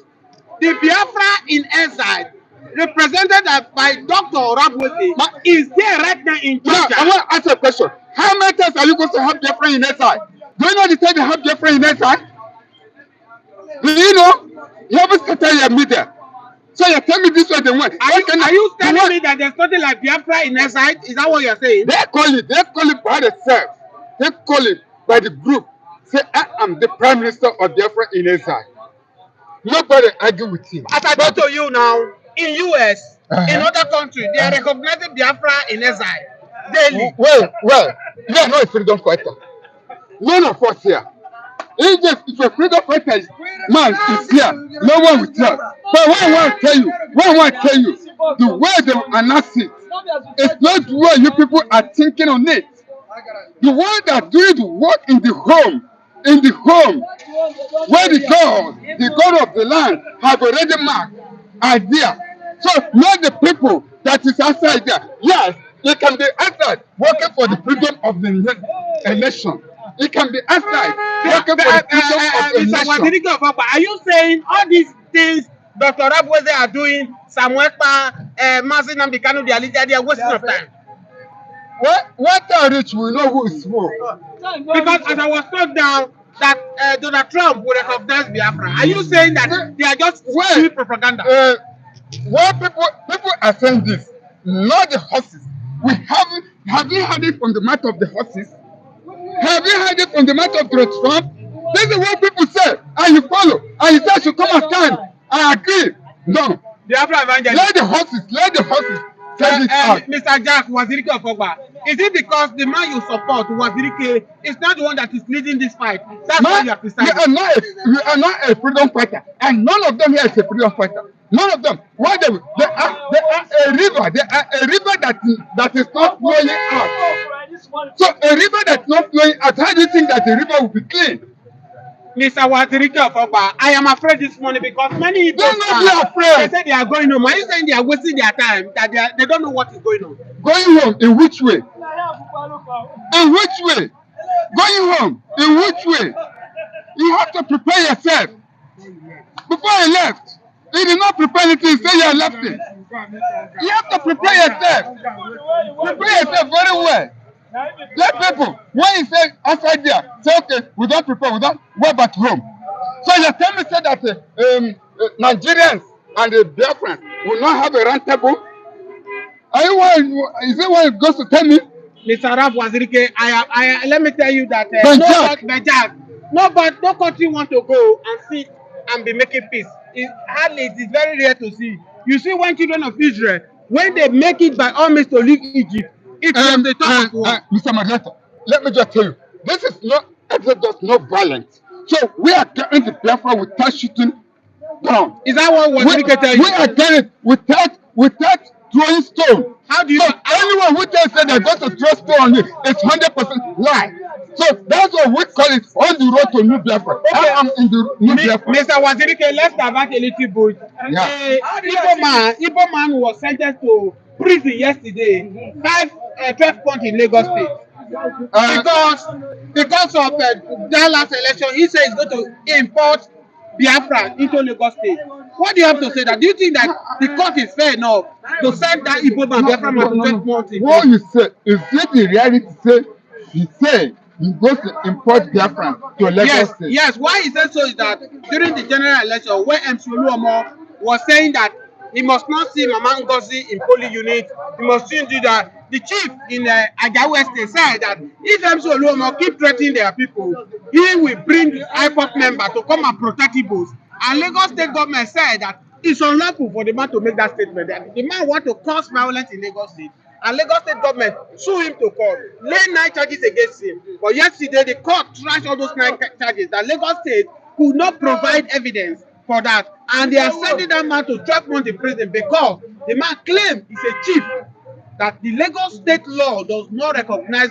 the Biafra in exile, represented by Dr. Rabweze, is there right now in Now, Georgia. I want to ask you a question. How many times are you going to have Biafra in exile? Do you know the time they have Biafra in exile? Do you know? You haven't started your media. So you tell me this way they want. Are you telling me that there's nothing like Biafra in exile? Is that what you're saying? They call it by themselves. They call it by the group. Say, I am the prime minister of Biafra in exile. Nobody argue with him. As I talk to you now, in US, in Uh-huh. other countries, they are recognizing Biafra in exile daily. Well, you are not a freedom fighter. None of us here. If a freedom fighter man is here, no one will tell. But what I want to tell you, the way they announce it, it's not the way you people are thinking on it. The one that doing the work in the home, where the God of the land have already marked, are there. So not the people that is outside there. Yes, it can be outside working for the freedom of the nation. It can be outside working for the freedom of the Mr. nation. Wadirike of Ogba, are you saying all these things Dr. Rabweze are doing, Samuel Mazi Nnamdi Kanu, they are wasting of time? When they reach, we know who is who. Because as I was told now that Donald Trump will recognize Biafra, are you saying that they are just doing propaganda? When people are saying this, not the horses. Have you heard it from the mouth of the horses? Have you heard it from the mouth of Donald Trump? This is what people say, and you follow, and you say I should come and stand. I agree. No. Biafra evangelist. Let the horses send it out. Mr. Jack Wazirike of Ogba, is it because the man you support, Wazirike, is not the one that is leading this fight? That's why you are criticizing. You are not a freedom fighter, and none of them here is a freedom fighter. None of them. Why they are a river. They are a river that is not flowing out. So a river that's not flowing out, how do you think that the river will be clean? Mr. Wazirike of Ogba, I am afraid this morning because many Don't not be afraid. they say they are going home. Are you saying they are wasting their time? That they don't know what is going on? Going home in which way? In which way? Going home in which way? You have to prepare yourself. Before I left, you did not prepare anything, say you are left it. You have to prepare yourself. Prepare yourself very well. Let people, when you say outside there, say, okay, we don't prepare, we don't go back home. So you tell me say that Nigerians and the Biafrans will not have a round table? Is it what it goes to tell me? Mr. Ralph Wazirike, let me tell you that no country want to go and sit and be making peace. It is very rare to see. You see, when children of Israel, when they make it by all means to leave Egypt, it was the top of war. Mr. Moderator, let me just tell you, this is not Exodus, not violence. So we are getting the Biafra without shooting down. Is that what Wazirike tell We you? are getting it without throwing stone. How do you? So anyone who tells say they're going to throw stone on you is 100% lie. So that's what we call it on the road to New Biafra. I am in the New Biafra. Mr. Wazirike, let's divert a little bit. Yeah. Igbo man was sentenced to prison yesterday, 12 months in Lagos State. Because of that last election, he said he's going to import Biafra into Lagos State. What do you have to say that? Do you think that the court is fair enough to send that Igbo man Biafra man to 12 months in What prison? you say is it the reality say he say he goes to import Biafra to Lagos State? Yes. Why he said so is that during the general election, when MC Oluomo was saying that he must not see Mama Ngozi in polling unit, he must soon do that. The chief in Agawu Estate said that if MC Oluomo keep threatening their people, he will bring IPOP member to come and protect Igbos. And Lagos State government said that it's unlawful for the man to make that statement. That the man want to cause violence in Lagos State. And Lagos State government sue him to court, lay 9 charges against him. But yesterday, the court trashed all those 9 charges that Lagos State could not provide evidence for that. And they are sending that man to 12 months in prison because the man claimed he's a chief, that the Lagos State law does not recognize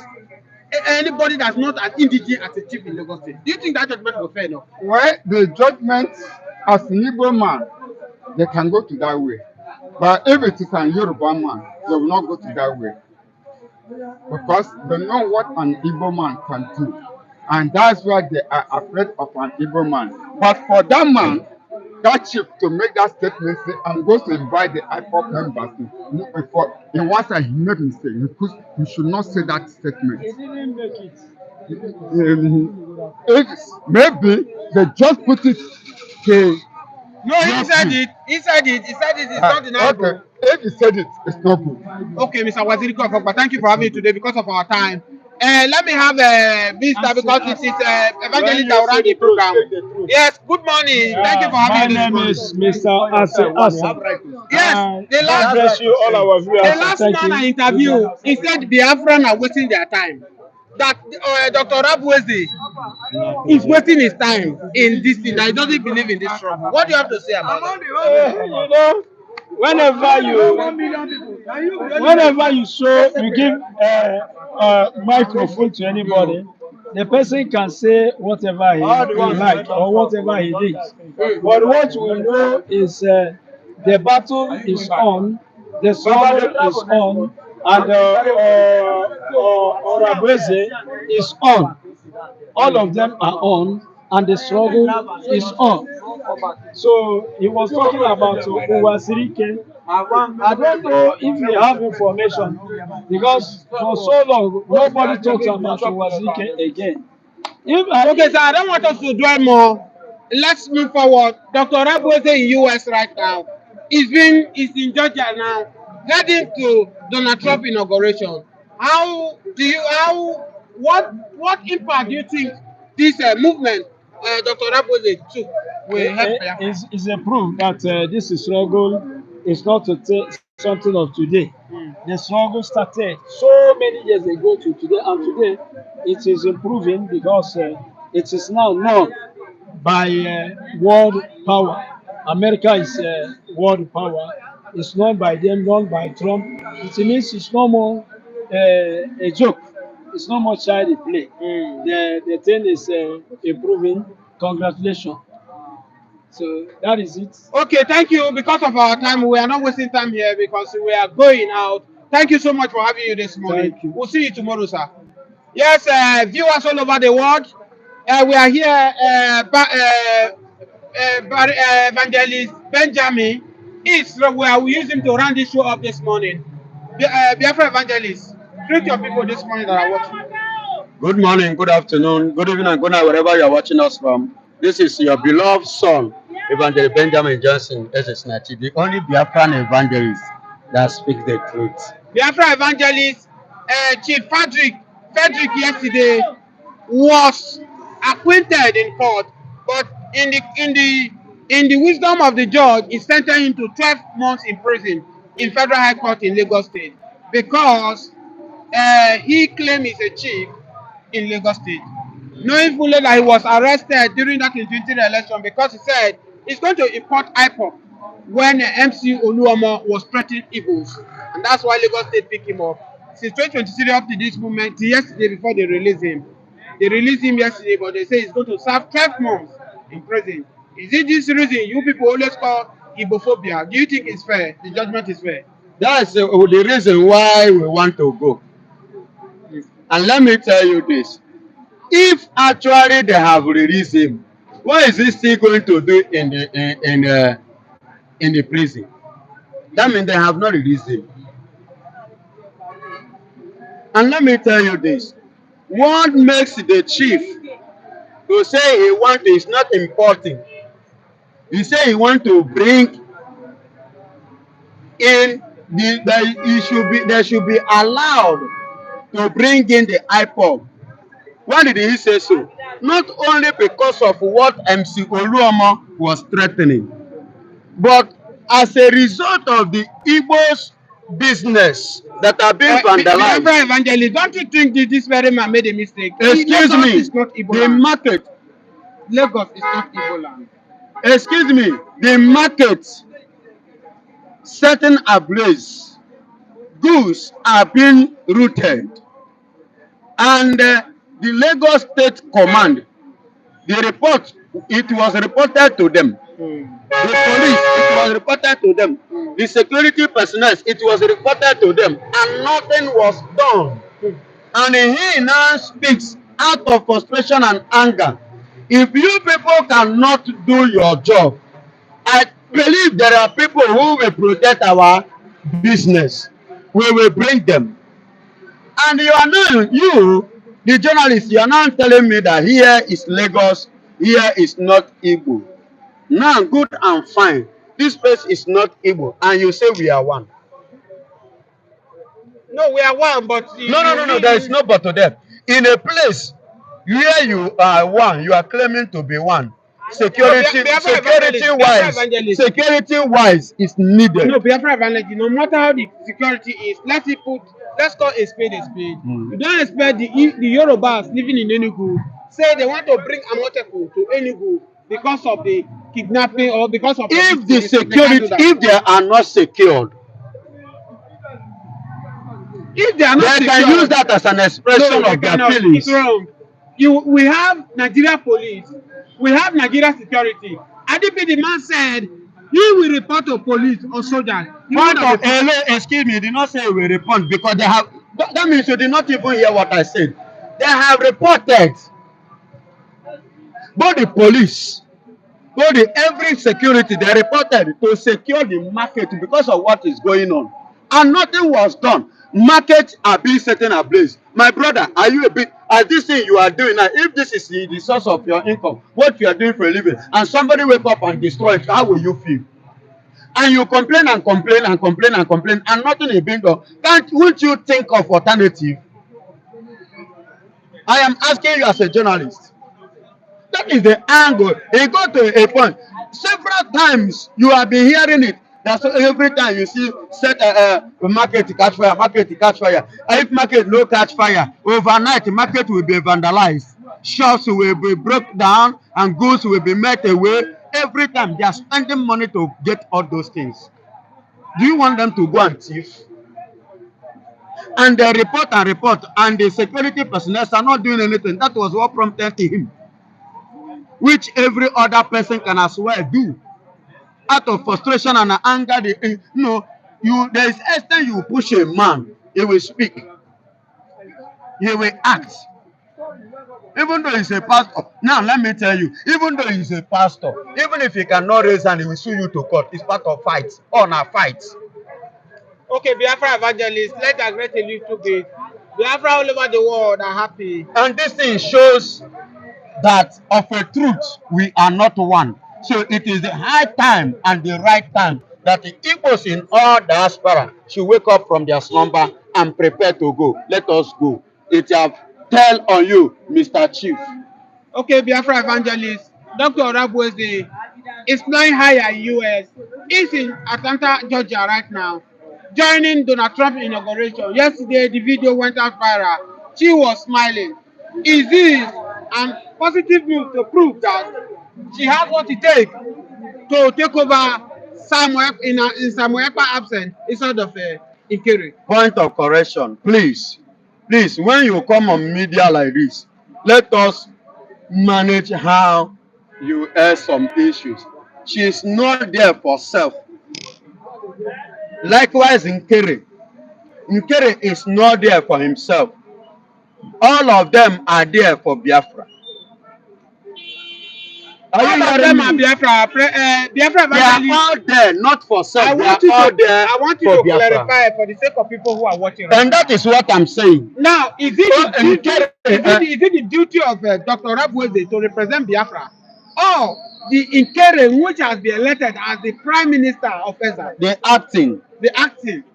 anybody that's not an indigene as a chief in Lagos State. Do you think that judgment was fair enough? Well, the judgment as an Igbo man, they can go to that way. But if it is an Yoruba man, they will not go to that way. Because they know what an Igbo man can do. And that's why they are afraid of an Igbo man. But for that man, that chief to make that statement, say, I'm going to invite the IPOP members before in one side he made mistake. He should not say that statement. He didn't make it. Maybe they just put it to. No, he said it. He said it. He said it. It's not deniable. Okay. If he said it, it's not good. Okay, Mr. Waziriko Afokpa, thank you for having me today because of our time. Let me have Vista because it is Evangelist that will run the program. Yes, good morning. Thank you for having me. My name is Mr. Ase. Yes, the God last, bless you, all our viewers. the last Thank man I you. interviewed, he said Biafran are wasting their time. That Dr. Rabuezi is wasting his time in this thing. That he doesn't believe in this struggle. What do you have to say about that? You know, whenever you show, you give a microphone to anybody, the person can say whatever he like or whatever he thinks. But what we know is the battle is on, the struggle is on, and Orabweze is on. All of them are on, and the struggle is on. So he was talking about Uwasirike. I don't know if you have information because for so long nobody talks about Uwasirike again. Okay, sir, I don't want us to dwell more. Let's move forward. Dr. Rabueze in US right now. He's in Georgia now, heading to Donald Trump inauguration. What impact do you think this movement Dr. Rabueze took will help? Is a proof that this struggle is not to something of today. The struggle started so many years ago to today, and today it is improving because it is now known by world power. America is world power. It's known by them, known by Trump. It means it's no more a joke. It's no more child play. The thing is improving. Congratulations. So that is it. Okay, thank you. Because of our time, we are not wasting time here because we are going out. Thank you so much for having you this morning. Thank you. We'll see you tomorrow, sir. Yes, viewers all over the world, we are here. Evangelist Benjamin is where we use him to run this show up this morning. Biafra Evangelist, greet your people this morning that are watching. Good morning, good afternoon, good evening, and good night, wherever you are watching us from. This is your beloved son, Evangelist Benjamin Johnson, SSNT, the only Biafran evangelist that speaks the truth. Biafra Evangelist, Chief Frederick yesterday was acquitted in court, but in the wisdom of the judge, he sentenced him to 12 months in prison in Federal High Court in Lagos State because he claimed he's a chief in Lagos State. knowing fully that he was arrested during that 2020 election because he said he's going to import IPOP when MC Oluomo was threatening Igbos. And that's why Lagos State picked him up. Since 2023 up to this moment, till yesterday before they released him. They released him yesterday, but they say he's going to serve 12 months in prison. Is it this reason you people always call Igbophobia? Do you think it's fair? The judgment is fair? That's the reason why we want to go. And let me tell you this. If actually they have released him, what is he still going to do in the prison? That means they have not released him. And let me tell you this. What makes the chief to say he want is not important. He say he want to bring in they should be allowed to bring in the IPOB. Why did he say so? Not only because of what MC Oluomo was threatening, but as a result of the Igbo's business that are being vandalized. Biafra evangelist, don't you think this very man made a mistake? Excuse Lagos me, is not Igbo the land. market. Lagos is not Igbo land. Excuse me, the market certain ablaze. Goods are being routed, and the Lagos State Command, the report, it was reported to them. The police, it was reported to them. The security personnel, it was reported to them, and nothing was done. And he now speaks out of frustration and anger. If you people cannot do your job, I believe there are people who will protect our business. We will bring them. And you are now, you, the journalist, you are now telling me that here is Lagos, here is not Igbo. Now, good and fine. This place is not Igbo, and you say we are one. No, we are one, but No. There is no but to them. In a place where you are one, you are claiming to be one. Security wise is needed. No, Biafra evangelist, no matter how the security is, let's call a spade a spade. You don't expect the Yorubas living in Enugu say they want to bring Amoteku to Enugu because of the kidnapping or because of If the security, if they are not secured, if they are not they secured, can use that as an expression of their feelings. It's wrong. We have Nigeria police, we have Nigeria security. IDP the man said he will report to police or soldiers. Excuse me, you did not say we report because they have. That means you did not even hear what I said. They have reported both the police, both the every security. They reported to secure the market because of what is going on, and nothing was done. Markets are being set in ablaze. My brother, are you a bit as this thing you are doing now? If this is the source of your income, what you are doing for a living, and somebody wake up and destroy it, how will you feel? And you complain and complain and complain and complain, and nothing is being done. Won't you think of alternative? I am asking you as a journalist. That is the angle. It got to a point. Several times you have been hearing it. That's every time you see set a market to catch fire, market to catch fire. And if market no catch fire, overnight the market will be vandalized. Shops will be broken down and goods will be met away. Every time they are spending money to get all those things. Do you want them to go and thief? And they report and report, and the security personnel are not doing anything. That was what prompted him, which every other person can as well do. Out of frustration and anger, there is extent you push a man, he will speak, he will act. Even though he's a pastor, now let me tell you, even though he's a pastor, even if he cannot raise hand, he will sue you to court. It's part of fights, on a fight. Okay, Biafra evangelists, let's digress a little bit. Biafra all over the world are happy. And this thing shows that of a truth, we are not one. So it is the high time and the right time that the Igbos in all diaspora should wake up from their slumber and prepare to go. Let us go. It have tell on you, Mr. Chief. Okay, Biafra evangelist, Dr. Orabueze is flying higher in US. He's in Atlanta, Georgia right now, joining Donald Trump inauguration. Yesterday, the video went out viral. She was smiling. Is this and positive news to prove that she has what it takes to take over Samuel in Samuel Ekpa absence instead of Ikere. Point of correction, please. Please, when you come on media like this, let us manage how you air some issues. She is not there for self. Likewise, Nkere. Nkere is not there for himself. All of them are there for Biafra. Are All you of them are hearing me? Biafra. Biafra They are evangelists. all there, not for self. I They are want you all to there I want you for to Biafra. clarify for the sake of people who are watching right And that now. is what I'm saying. Now, is it So, the duty? Nkere, Is it the duty of Dr. Rabweze to represent Biafra, or the Ikere which has been elected as the Prime Minister of Ezra, the acting?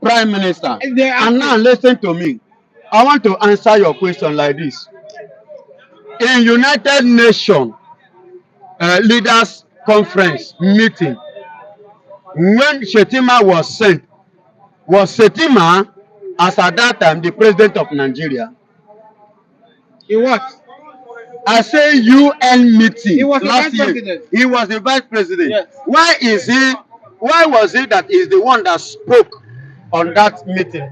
Prime Minister. The And now acting. listen to me. I want to answer your question like this. In United Nations Leaders Conference meeting, when Shetima was Shetima as at that time the president of Nigeria? In what? I say UN meeting He was the last vice year. president. He was the vice president. Yes. Why was it that he's the one that spoke on that meeting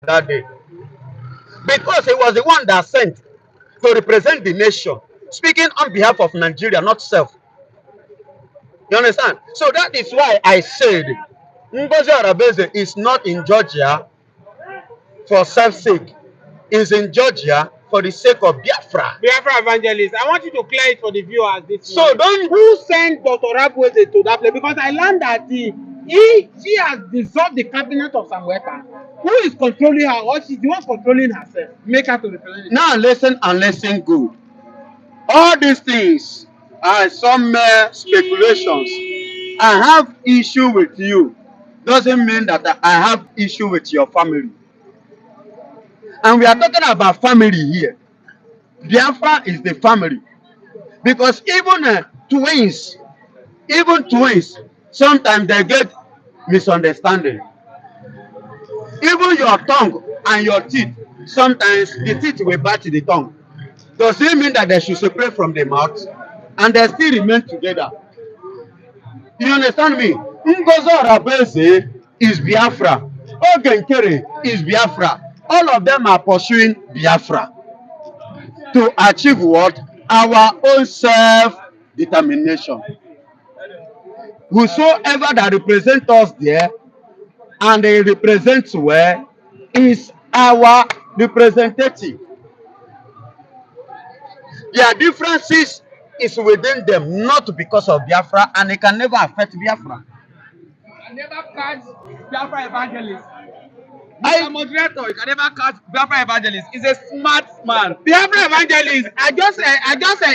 that day? Because he was the one that sent to represent the nation, speaking on behalf of Nigeria, not self. You understand? So that is why I said Ngozi Arabeze is not in Georgia for self's sake. Is in Georgia for the sake of Biafra. Biafra evangelist. I want you to clear it for the viewers this So morning. don't Who sent Dr. Rabweze to that place? Because I learned that she has dissolved the cabinet of Samuel Ekpa. Who is controlling her, or she's the one controlling herself? Make her to represent it. now listen and listen good. All these things are some mere speculations. I have issue with you. Doesn't mean that I have issue with your family. And we are talking about family here. Biafra is the family. Because even twins, sometimes they get misunderstanding. Even your tongue and your teeth, sometimes the teeth will bite the tongue. Does it mean that they should separate from the mouth and they still remain together? You understand me? Ngozi Arabeze is Biafra. Ogenkere is Biafra. All of them are pursuing Biafra to achieve what? Our own self-determination. Whosoever that represents us there and they represent where is our representative. Their differences is within them, not because of Biafra, and it can never affect Biafra. I never catch Biafra evangelist. Mr. Moderator, you can never catch Biafra evangelist. He's a smart man. Biafra evangelist. I just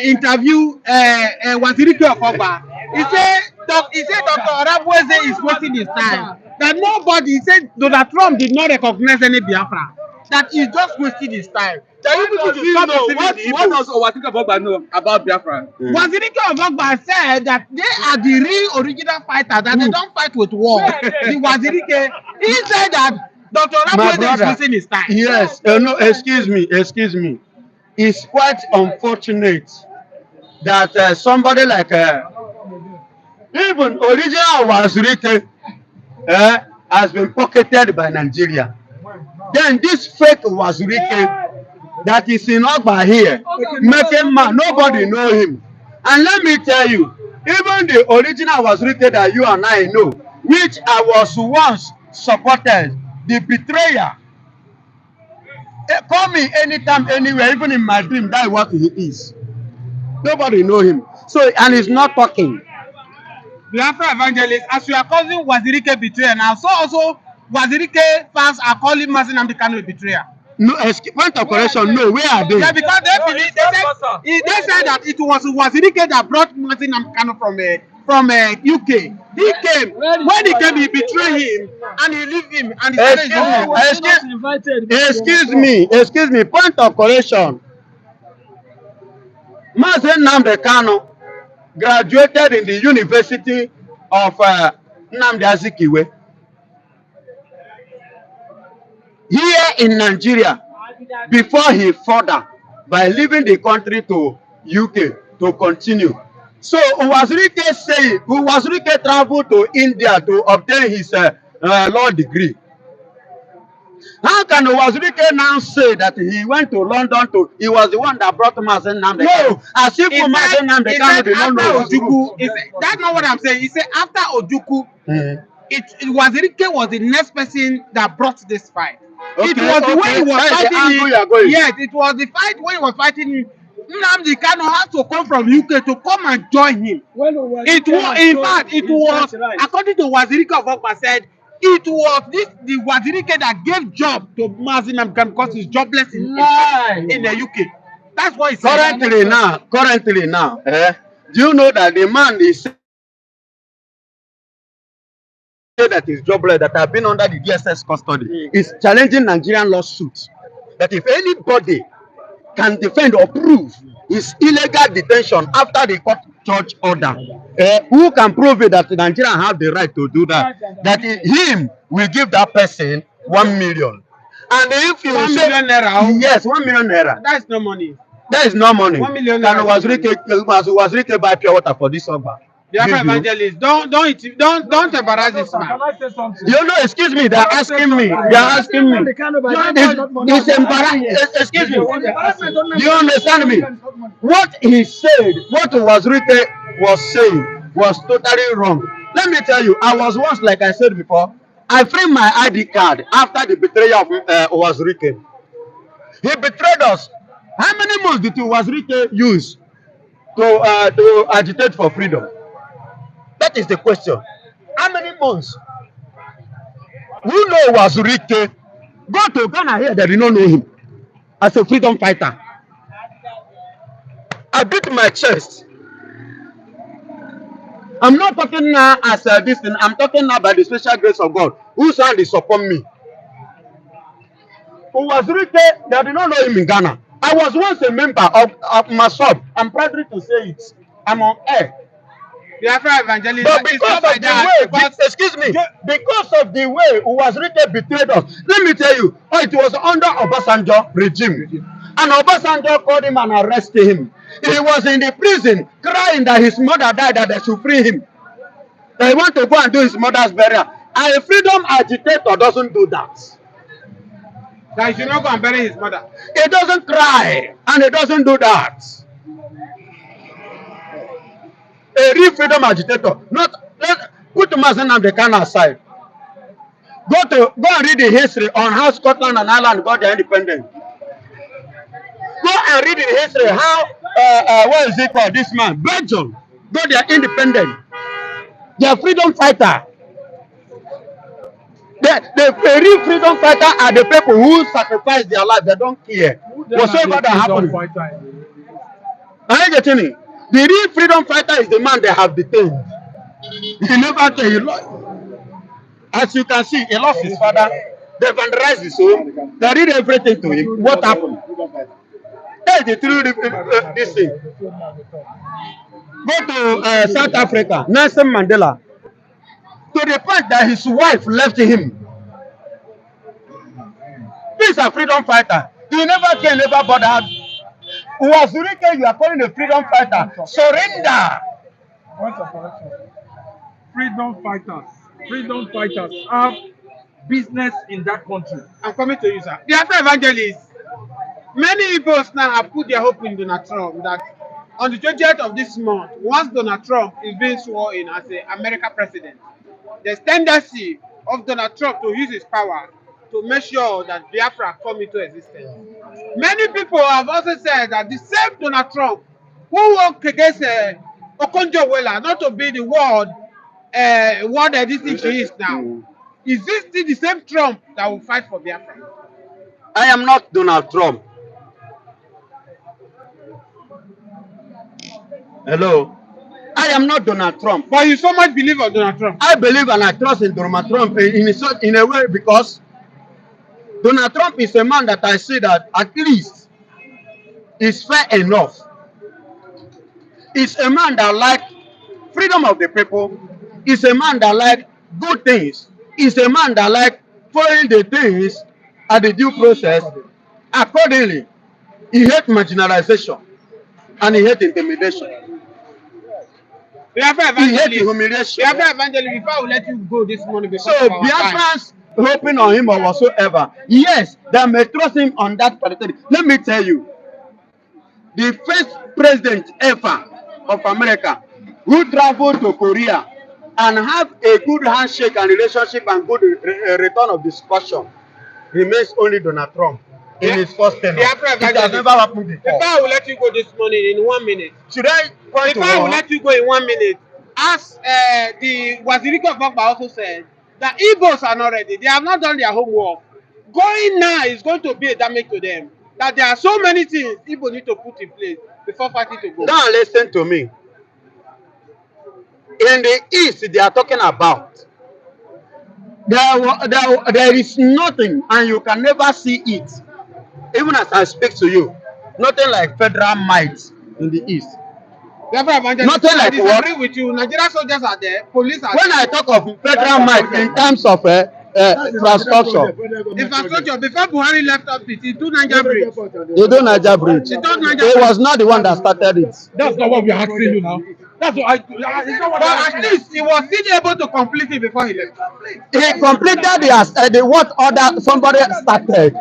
interview Wazirike of Ogba. He said Dr. Rabweze is wasting his time. That nobody, he said Donald Trump did not recognize any Biafra. That he's just wasting his time. That you people should stop deceiving the What Igbo. does Owatika Bogba know about Biafra? Wazirike of Ogba said that they are the real original fighters, that they don't fight with war. The Wazirike, he said that Dr. My Rabweze is brother, wasting his time. yes, no, excuse me. It's quite unfortunate that somebody like even original was written has been pocketed by Nigeria. Then this fake was written that is in Ogba here, making man, nobody know him. And let me tell you, even the original was written that you and I know, which I was once supported, the betrayer. Call me anytime, anywhere, even in my dream, that is what he is. Nobody know him. So, and he's not talking. Biafra evangelist, as you are causing Wazirike betrayer now, so also Wazirike fans are calling Mazi Nnamdi Kanu a betrayer. No, point of correction, no, where are they? Yeah, because they believe they said that it was Wazirike that brought Mazi Nnamdi Kanu from UK. He came. When he came, he betrayed him and he left him and he started his own. Excuse me, point of correction. Mazi Nnamdi Kanu graduated in the University of Nnamdi Azikiwe here in Nigeria. before he further by leaving the country to UK to continue. So Uwazirike say Uwazirike traveled to India to obtain his law degree. How can Uwazirike now say that he went to London to, he was the one that brought Mazen Namde No, as if he Mazen Namde he Kanu said did not after know his Ojukwu, route. that's not what I'm saying. He said after Ojukwu, it was Erike was the next person that brought this fight. It Okay, was the way okay, he was that is the fighting angle him. you are going. Yes, it was the fight when he was fighting him. Nnamdi Kanu had to come from UK to come and join him. It was, in fact, it was, according to Wazirike of Okpa said, it was the Wazirike that gave job to Mazi Nnamdi Kanu because he's jobless in the UK. That's what he said. Currently now, do you know that the man is that is jobless, that have been under the DSS custody, is challenging Nigerian lawsuits that if anybody can defend or prove his illegal detention after the court judge order, who can prove it that Nigeria have the right to do that? That him will give that person 1 million. And if you 1 say million naira. yes, 1 million naira, That's no money. that is no money. 1 million Can naira. Wazirike buy pure water for this summer? Biafra evangelist, don't embarrass this man. Can I say something? You know, excuse me, they're asking me. They're asking me. It's embarrassing. Excuse me. Do you understand me? What he said, what Wazirike was saying was totally wrong. Let me tell you, I was once, like I said before, I framed my ID card after the betrayal of Wazirike. He betrayed us. How many months did Wazirike use to agitate for freedom? That is the question. How many months? Who know Wazirike? Go to Ghana here, they did not know him as a freedom fighter. I beat my chest. I'm not talking now as this thing. I'm talking now by the special grace of God, whose hand is upon me. Wazirike, they did not know him in Ghana. I was once a member of MASOB. I'm proud to say it. I'm on air. Biafra evangelist, But because of the way, excuse me, because of the way Wazirike betrayed us, let me tell you, it was under Obasanjo regime. And Obasanjo called him and arrested him. He was in the prison crying that his mother died, that they should free him. That he want to go and do his mother's burial. And a freedom agitator doesn't do that. that he should not go and bury his mother. He doesn't cry and he doesn't do that. A real freedom agitator, not put Mazen and the Kanu aside. Go and read the history on how Scotland and Ireland got their independence. Go and read the history how what is it called? This man, Belgium, got their independence. They are freedom fighter. The real freedom fighter are the people who sacrifice their life. They don't care whatsoever that happens. Are you getting it? The real freedom fighter is the man they have detained. He never tell you. As you can see, he lost his father. They vandalized his home. They did everything to him. What happened? That is the true this thing. Go to South Africa, Nelson Mandela. To the point that his wife left him. This is a freedom fighter. He never came, never bothered. Wazirike, you are calling a freedom fighter. Surrender. Point of correction. Freedom fighters have business in that country. I'm coming to you, sir. Biafra evangelist, many people now have put their hope in Donald Trump that on the 20th of this month, once Donald Trump is being sworn in as the American president, there's tendency of Donald Trump to use his power to make sure that Biafra come into existence. Many people have also said that the same Donald Trump who worked against Okonjo-Iweala not to be the world this thing she is now. Is this still the same Trump that will fight for Biafra? I am not Donald Trump. Hello. I am not Donald Trump. But you so much believe in Donald Trump. I believe and I trust in Donald Trump in a way because Donald Trump is a man that I see that at least is fair enough. He's a man that like freedom of the people. He's a man that like good things. He's a man that like following the things at the due process. Accordingly, he hate marginalization and he hate intimidation. Biafra He hate evangelist. humiliation. Biafra evangelist, before I will let you go this morning because So of our time. Biafrans hoping on him or whatsoever, yes, they may trust him on that particular. Let me tell you, the first president ever of America who traveled to Korea and have a good handshake and relationship and good return of discussion remains only Donald Trump in his first tenure. Biafra It has evangelist. never happened before. Before I will let you go this morning in 1 minute. Should I point to Before I will one? let you go in 1 minute, as the Waziriko of Okpa also said, the Igbos are not ready. They have not done their homework. Going now is going to be a damage to them. That there are so many things Igbo need to put in place before fighting to go. Now listen to me. In the East, they are talking about there is nothing, and you can never see it. Even as I speak to you, nothing like federal might in the East. Biafra evangelist, Nothing I like disagree what? with you. Nigerian soldiers are there, police are When there. I talk of federal might in terms of infrastructure, Infrastructure, before Buhari left office, he do Niger Bridge. you do Niger Bridge. He done Niger He Bridge. was not the one that started it. That's not what we're asking you now. That's what it's not what But I'm at asking. least he was still able to complete it before he left. He completed the what other somebody started.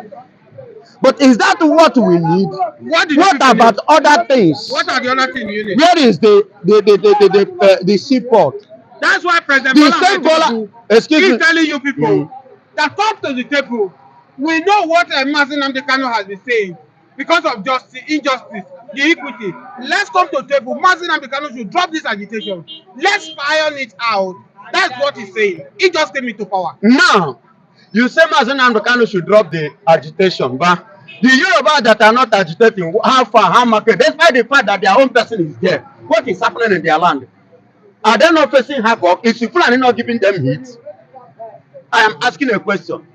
But is that what we need? What did What the people about need? other things? What are the other things you need? Where is the seaport? That's why President The Bola same Ahmed Bola, Tinubu excuse is me. telling you people that come to the table. We know what Mazi Nnamdi Kanu has been saying because of justice, injustice, the equity. Let's come to the table. Mazi Nnamdi Kanu should drop this agitation. Let's iron it out. That's what he's saying. He just came into power. Now, you say Mazen Kanu should drop the agitation, but the Yoruba that are not agitating, how far, how market, despite the fact that their own person is there, what is happening in their land? Are they not facing havoc? Is the Fulani not giving them heat? I am asking a question.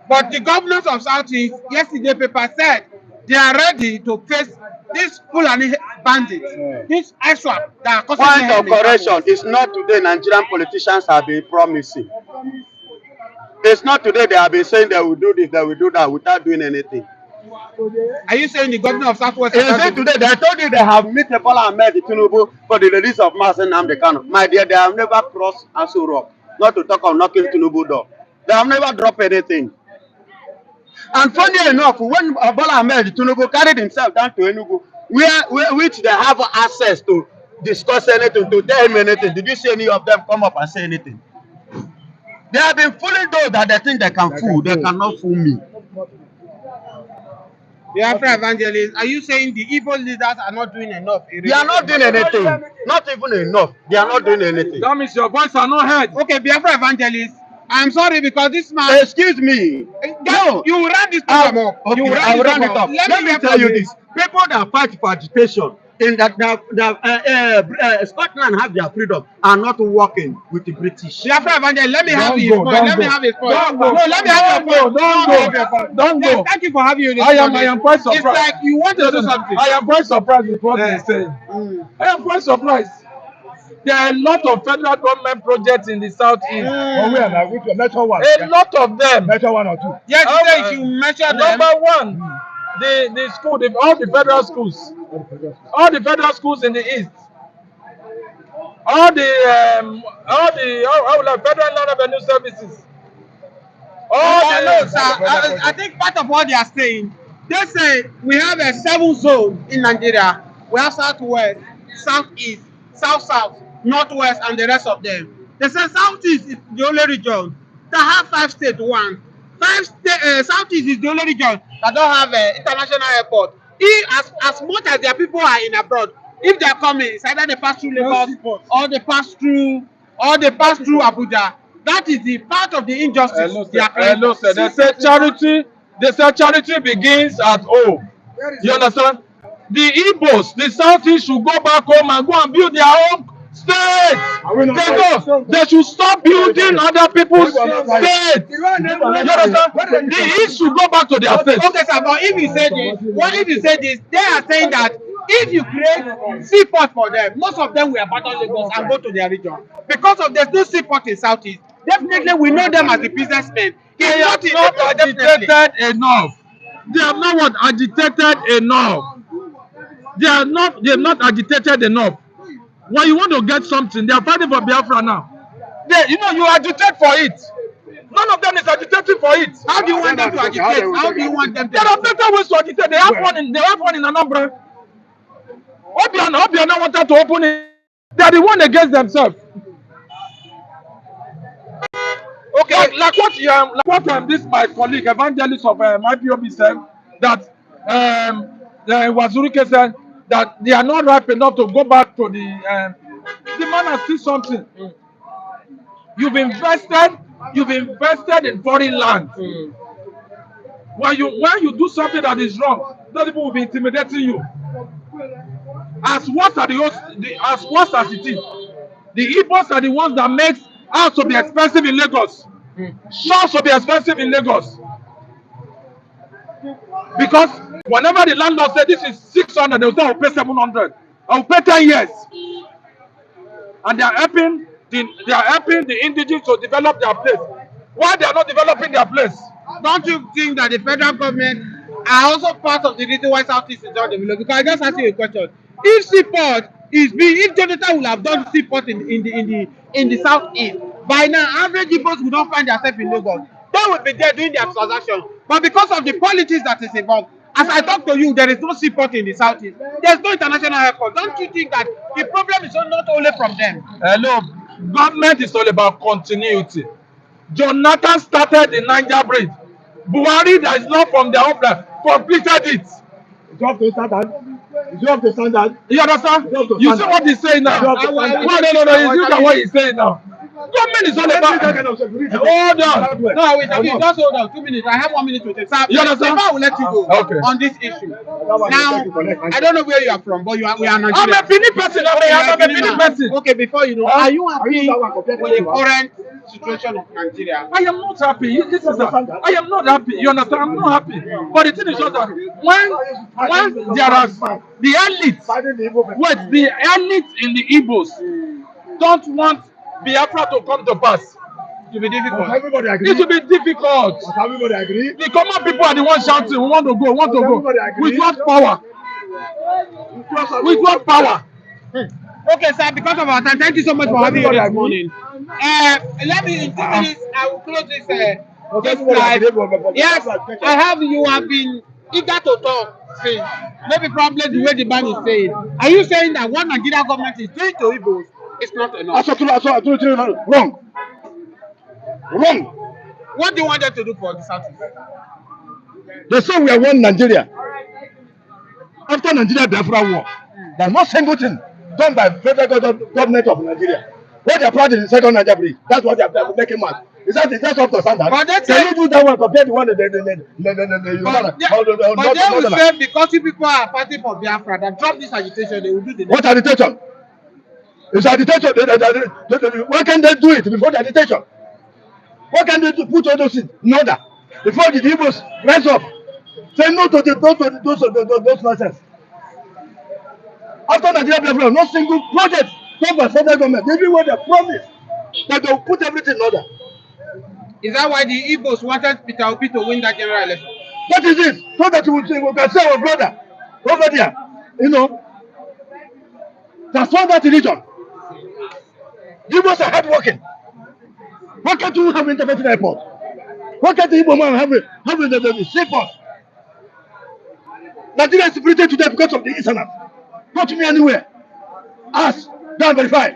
But the governors of Southeast, yesterday paper said they are ready to face this Fulani bandits, this ISWAP that are causing Point mayhem of in correction, Southeast. it's not today Nigerian politicians have been promising. It's not today they have been saying they will do this, they will do that without doing anything. Are you saying the governor of Southwest? Is it today they told you they have met Bola Ahmed Tinubu for the release of Mazen Nnamdi Kanu? My dear, they have never crossed Aso Rock, not to talk of knocking Tinubu door. They have never dropped anything. And funny enough, when Bola Ahmed Tinubu carried himself down to Enugu, which they have access to discuss anything, to tell him anything, did you see any of them come up and say anything? They have been fooling those that they think they can fool. They cannot fool me. Biafra evangelist, are you saying the evil leaders are not doing enough? They are not doing anything. Not even enough. They are not doing anything. That means your voice are not heard. Okay, Biafra evangelist, I'm sorry because this man. Excuse me. No, you will run this program up. Okay, You will I will run this it up. program. Let me tell you this. People that fight for agitation in Scotland have their freedom are not working with the British. Biafra evangelist, let me have Don't his go, point. don't Let me go. have his point. Don't go. No, let me have your point. Don't Yes, go. thank you for having you this I morning. am quite surprised. It's like you want to do something. I am quite surprised with what they're saying. I am quite surprised. There are a lot of federal government projects in the southeast. Oh, where now? Which one? Metro one. A lot of them. Metro one or two. Yes, you say you mention them. Number one, the school, all the federal schools, all the federal schools in the east, all the federal land revenue services, No, sir. I think part of what they are saying, they say we have a 7 zone in Nigeria. We have southwest, southeast, south, northwest, and the rest of them. They say southeast is the only region that have 5 states. Southeast is the only region that don't have an international airport. As much as their people are in abroad, if they are coming, it's either they pass through Lagos or they pass through Abuja. That is the part of the injustice they are creating. Hello, sir. They say charity. They say charity begins at home. You understand? The Igbos, the Southeast should go back home and go and build their own state. They should stop building other people's states. You understand? The East should go back to their state. Okay, sir, but if you say this, they are saying that if you create seaport for them, most of them will abandon Lagos and go to their region. Because of there's no seaport in Southeast, definitely we know them as the businessmen. They are not agitated enough. They have not what agitated enough. They have not agitated enough. When you want to get something, they are fighting for Biafra now. You agitate for it. None of them is agitating for it. How do you want them to agitate? How do you want them to There are better ways to agitate. They have one in Anambra. Obiano wanted to open it. They are the one against themselves. Okay, like what this my colleague evangelist of IPOB said that Wazuruke said that they are not ripe enough to go back to the man has seen something. You've invested in foreign land. When you do something that is wrong, those people will be intimidating you. As worse as it is, the Igbos are the ones that makes house to be expensive in Lagos. Shops to be expensive in Lagos. Because whenever the landlord said this is 600, they will say I'll pay 700. I'll pay 10 years. And they are helping the indigenous to develop their place. Why they are not developing their place? Don't you think that the federal government are also part of the reason why Southeast is not developed? Because I just asked you a question. If Seaport if Jonathan will have done Seaport in the Southeast, by now average Igbos will not find themselves in Lagos. They will be there doing their transaction. But because of the politics that is involved, as I talk to you, there is no Seaport in the Southeast. There's no international airport. Don't you think that the problem is not only from them? Hello, government is all about continuity. Jonathan started the Niger Bridge. Buhari, that is not from their own plan, completed it. You have to stand that. You understand? You see what he's saying now? No, you look at what he's saying now. Government is all about. Hold on. No, wait, okay, just hold on. 2 minutes. I have 1 minute to take. Sir, you understand? I will let you go on this issue. Now, I don't know where you are from, but we are Nigerian. I'm a Benin person. I'm a Benin person. Okay, before you know, are you happy with the current situation of Nigeria? I am not happy. I am not happy. You understand? I'm not happy. But the thing is just that when there are the elites, the elites in the Igbos don't want Biafra to come to pass. It will be difficult. Everybody agree. It will be difficult. But everybody agree. The common people are the ones shouting, we want to go, we want to go. With what power? With what power? Okay, sir, because of our time, thank you so much for having me this morning. Let me, in 2 minutes, I will close this live. Yes, I have, you have been eager to talk since. Maybe probably the way the man is saying. Are you saying that what Nigeria government is doing to Igbos is not enough? Wrong. Wrong. What do you want them to do for the Southeast? They say we are one Nigeria. After Nigeria Biafra war, there's no single thing done by federal government of Nigeria. What they are proud in the second Nigeria bridge, that's what they are making mad. Is that that's up to standard? But they Can you do that one compared to one But they will say because you people are fighting for Biafra, that drop this agitation, they will do the next. What agitation? It's agitation. Why can't they do it before the agitation? Why can't they put all those things in order before the Igbos rise up? Say no to those nonsense. After Nigeria Biafra, no single project done by federal government. Everywhere they promise that they will put everything in order. Is that why the Igbos wanted Peter Obi to win that general election? That is it. So that we can say our brother over there, transform that religion. Igbos are hardworking. Why can't you have intervention airport? Why can't the Igbo man have the seaport? Nigeria is separated today because of the Easterners. Not me anywhere. Ask, go and verify.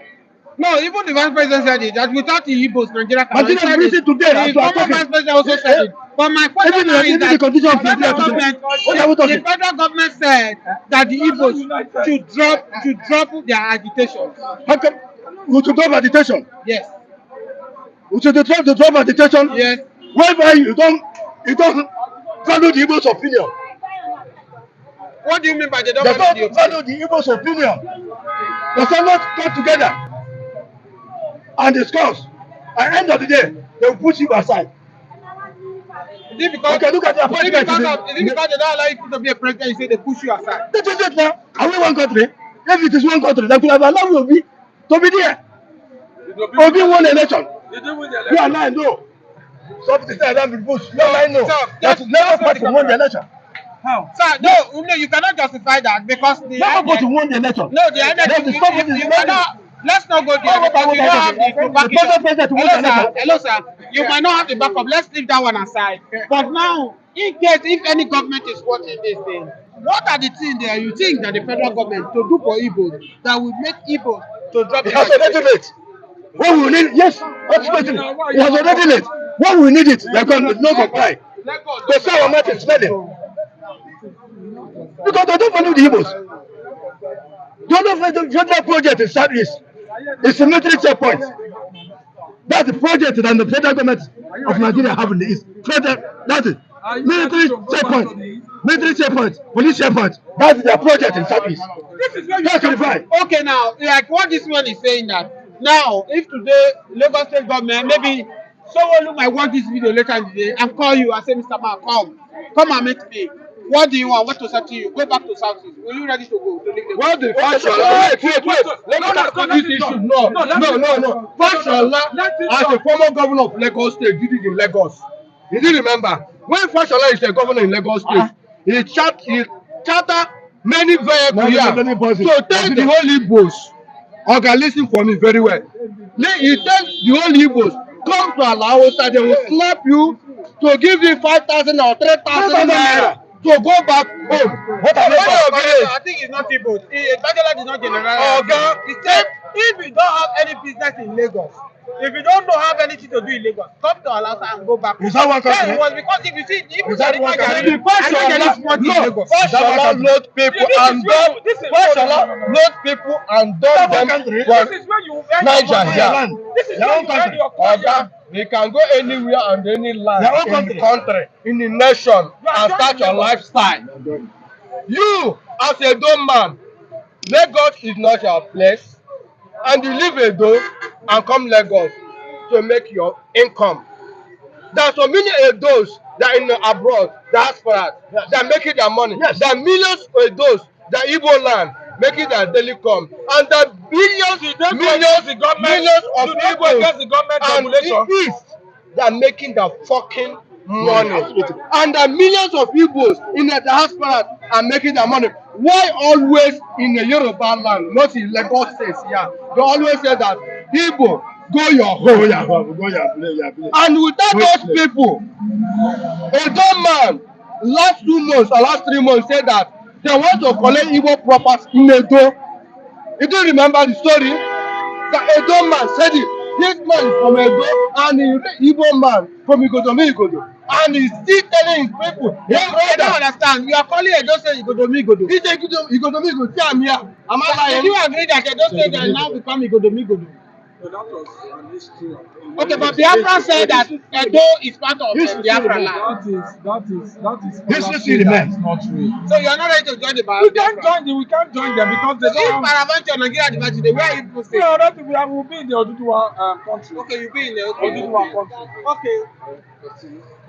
No, even the vice president said it, that without the Igbos, Nigeria cannot. Nigeria is separated today. The former vice president also said it. But my question now is that the federal government said that the Igbos should drop their agitation. How come we should drop agitation? Yes. We should drop agitation? Yes. Whereby you don't value the Igbo's opinion. What do you mean by they don't value the Igbo's opinion? They say not come together and discuss. At the end of the day, they will push you aside. Is it because, okay, look at the is it because they don't allow you to be a president, you say they push you aside? That is it now. Are we one country? If it is one country, they could have allowed Obi to be there. Obi won the election. You and I know. Something like that with Bush. You and I know. That is never party won the election. How? Sir, no, you cannot justify that because the Let us go INEC to one election. no, the INEC, Let's stop it. you cannot. Let's not go there because you don't have the to back it up. Hello, sir. You might not have the backup. Let's leave that one aside. But now, in case if any government is watching this thing, what are the things there you think that the federal government to do for Igbo that will make Igbo to drop It the has already late. What we need, yes, absolutely. It has already late. What we need it, they're going to no comply. They say our mouth is smelling. Because they don't value the Igbos. The other federal project in Southeast is a military checkpoint. That's the project that the federal government of Nigeria have in the East. That's it. Military checkpoint, police checkpoint. That's their project in Southeast. That's the okay, now, like what this one is saying that now, if today Lagos State government, maybe someone who might watch this video later in the day and call you and say, Mr. Man, come and meet me. What do you want? What to say to you? Go back to Southeast. Will you ready to go? To leave the Well, the wait. Let me tackle this issue. No. Fashola, as a former governor of Lagos State, did it in Lagos. You do remember when Fashola is a governor in Lagos State, he charter many vehicles here to take the whole Igbos. Okay, listen for me very well. He tells the whole Igbos, come to Alaosa, they will slap you to give you 5,000 or 3,000 naira to go back home. What are I think it's not people. Bachelor is not general. Okay. He said, if you don't have any business in Lagos, if you don't know have anything to do in Lagos, come to Alausa and go back. Is that one country? Yeah, it was because if you see, if you Fashola load people and done Fashola load people and done them This is where you Niger here. This is where you earn your Oga, we can go anywhere and any land in the country, in the nation, and start your lifestyle. You, as a dumb man, Lagos is not your place, and you leave Edo and come Lagos to make your income. There are so many Edos that are in abroad, diaspora, that are making their money. Yes. There are millions of Edos that Igbo land making their daily come, and there are millions of people and East that are making their fucking money, and the millions of Igbos in the diaspora are making their money. Why always in the Yoruba land, not in Lagos State here? They always say that Igbo go your home. And without those people, a dumb man last 2 months or last 3 months said that they want to collect Igbo property in Edo. You do remember the story? The Edo man said it. This man is from Edo and the Igbo man from Igodo. And he's still telling his people, I don't understand. You are calling Edo State Igodo. He said Igodo, see I'm here. Am I lying? Did you agree that Edo State will now become Igodo? So that was an history. Okay, but Biafra said that Edo is part of Biafra land. That is History remains. not real. So you are not ready to join the We Biafra. can't join them because they If don't have. Paravanti or Nigeria divided, where are you We stay? already will be in the Oduduwa country. Okay, you be in the Oduduwa country. Okay.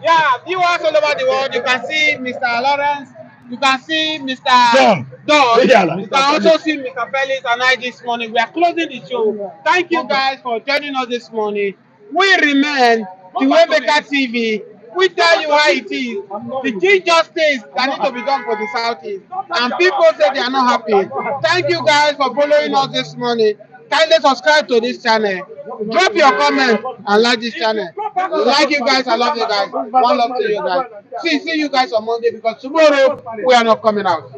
Yeah, viewers all over the world, you can see Mr. Lawrence, you can see Mr. Don. You can also see Mr. Felix and I this morning. We are closing the show. Thank you guys for joining us this morning. We remain the Waymaker TV. We tell you how it is. The ginger states that need to be done for the Southeast. And people say they are not happy. Thank you guys for following us this morning. Kindly subscribe to this channel. Drop your comment and like this channel. Like you guys, I love you guys. One love to you guys. See you guys on Monday because tomorrow we are not coming out.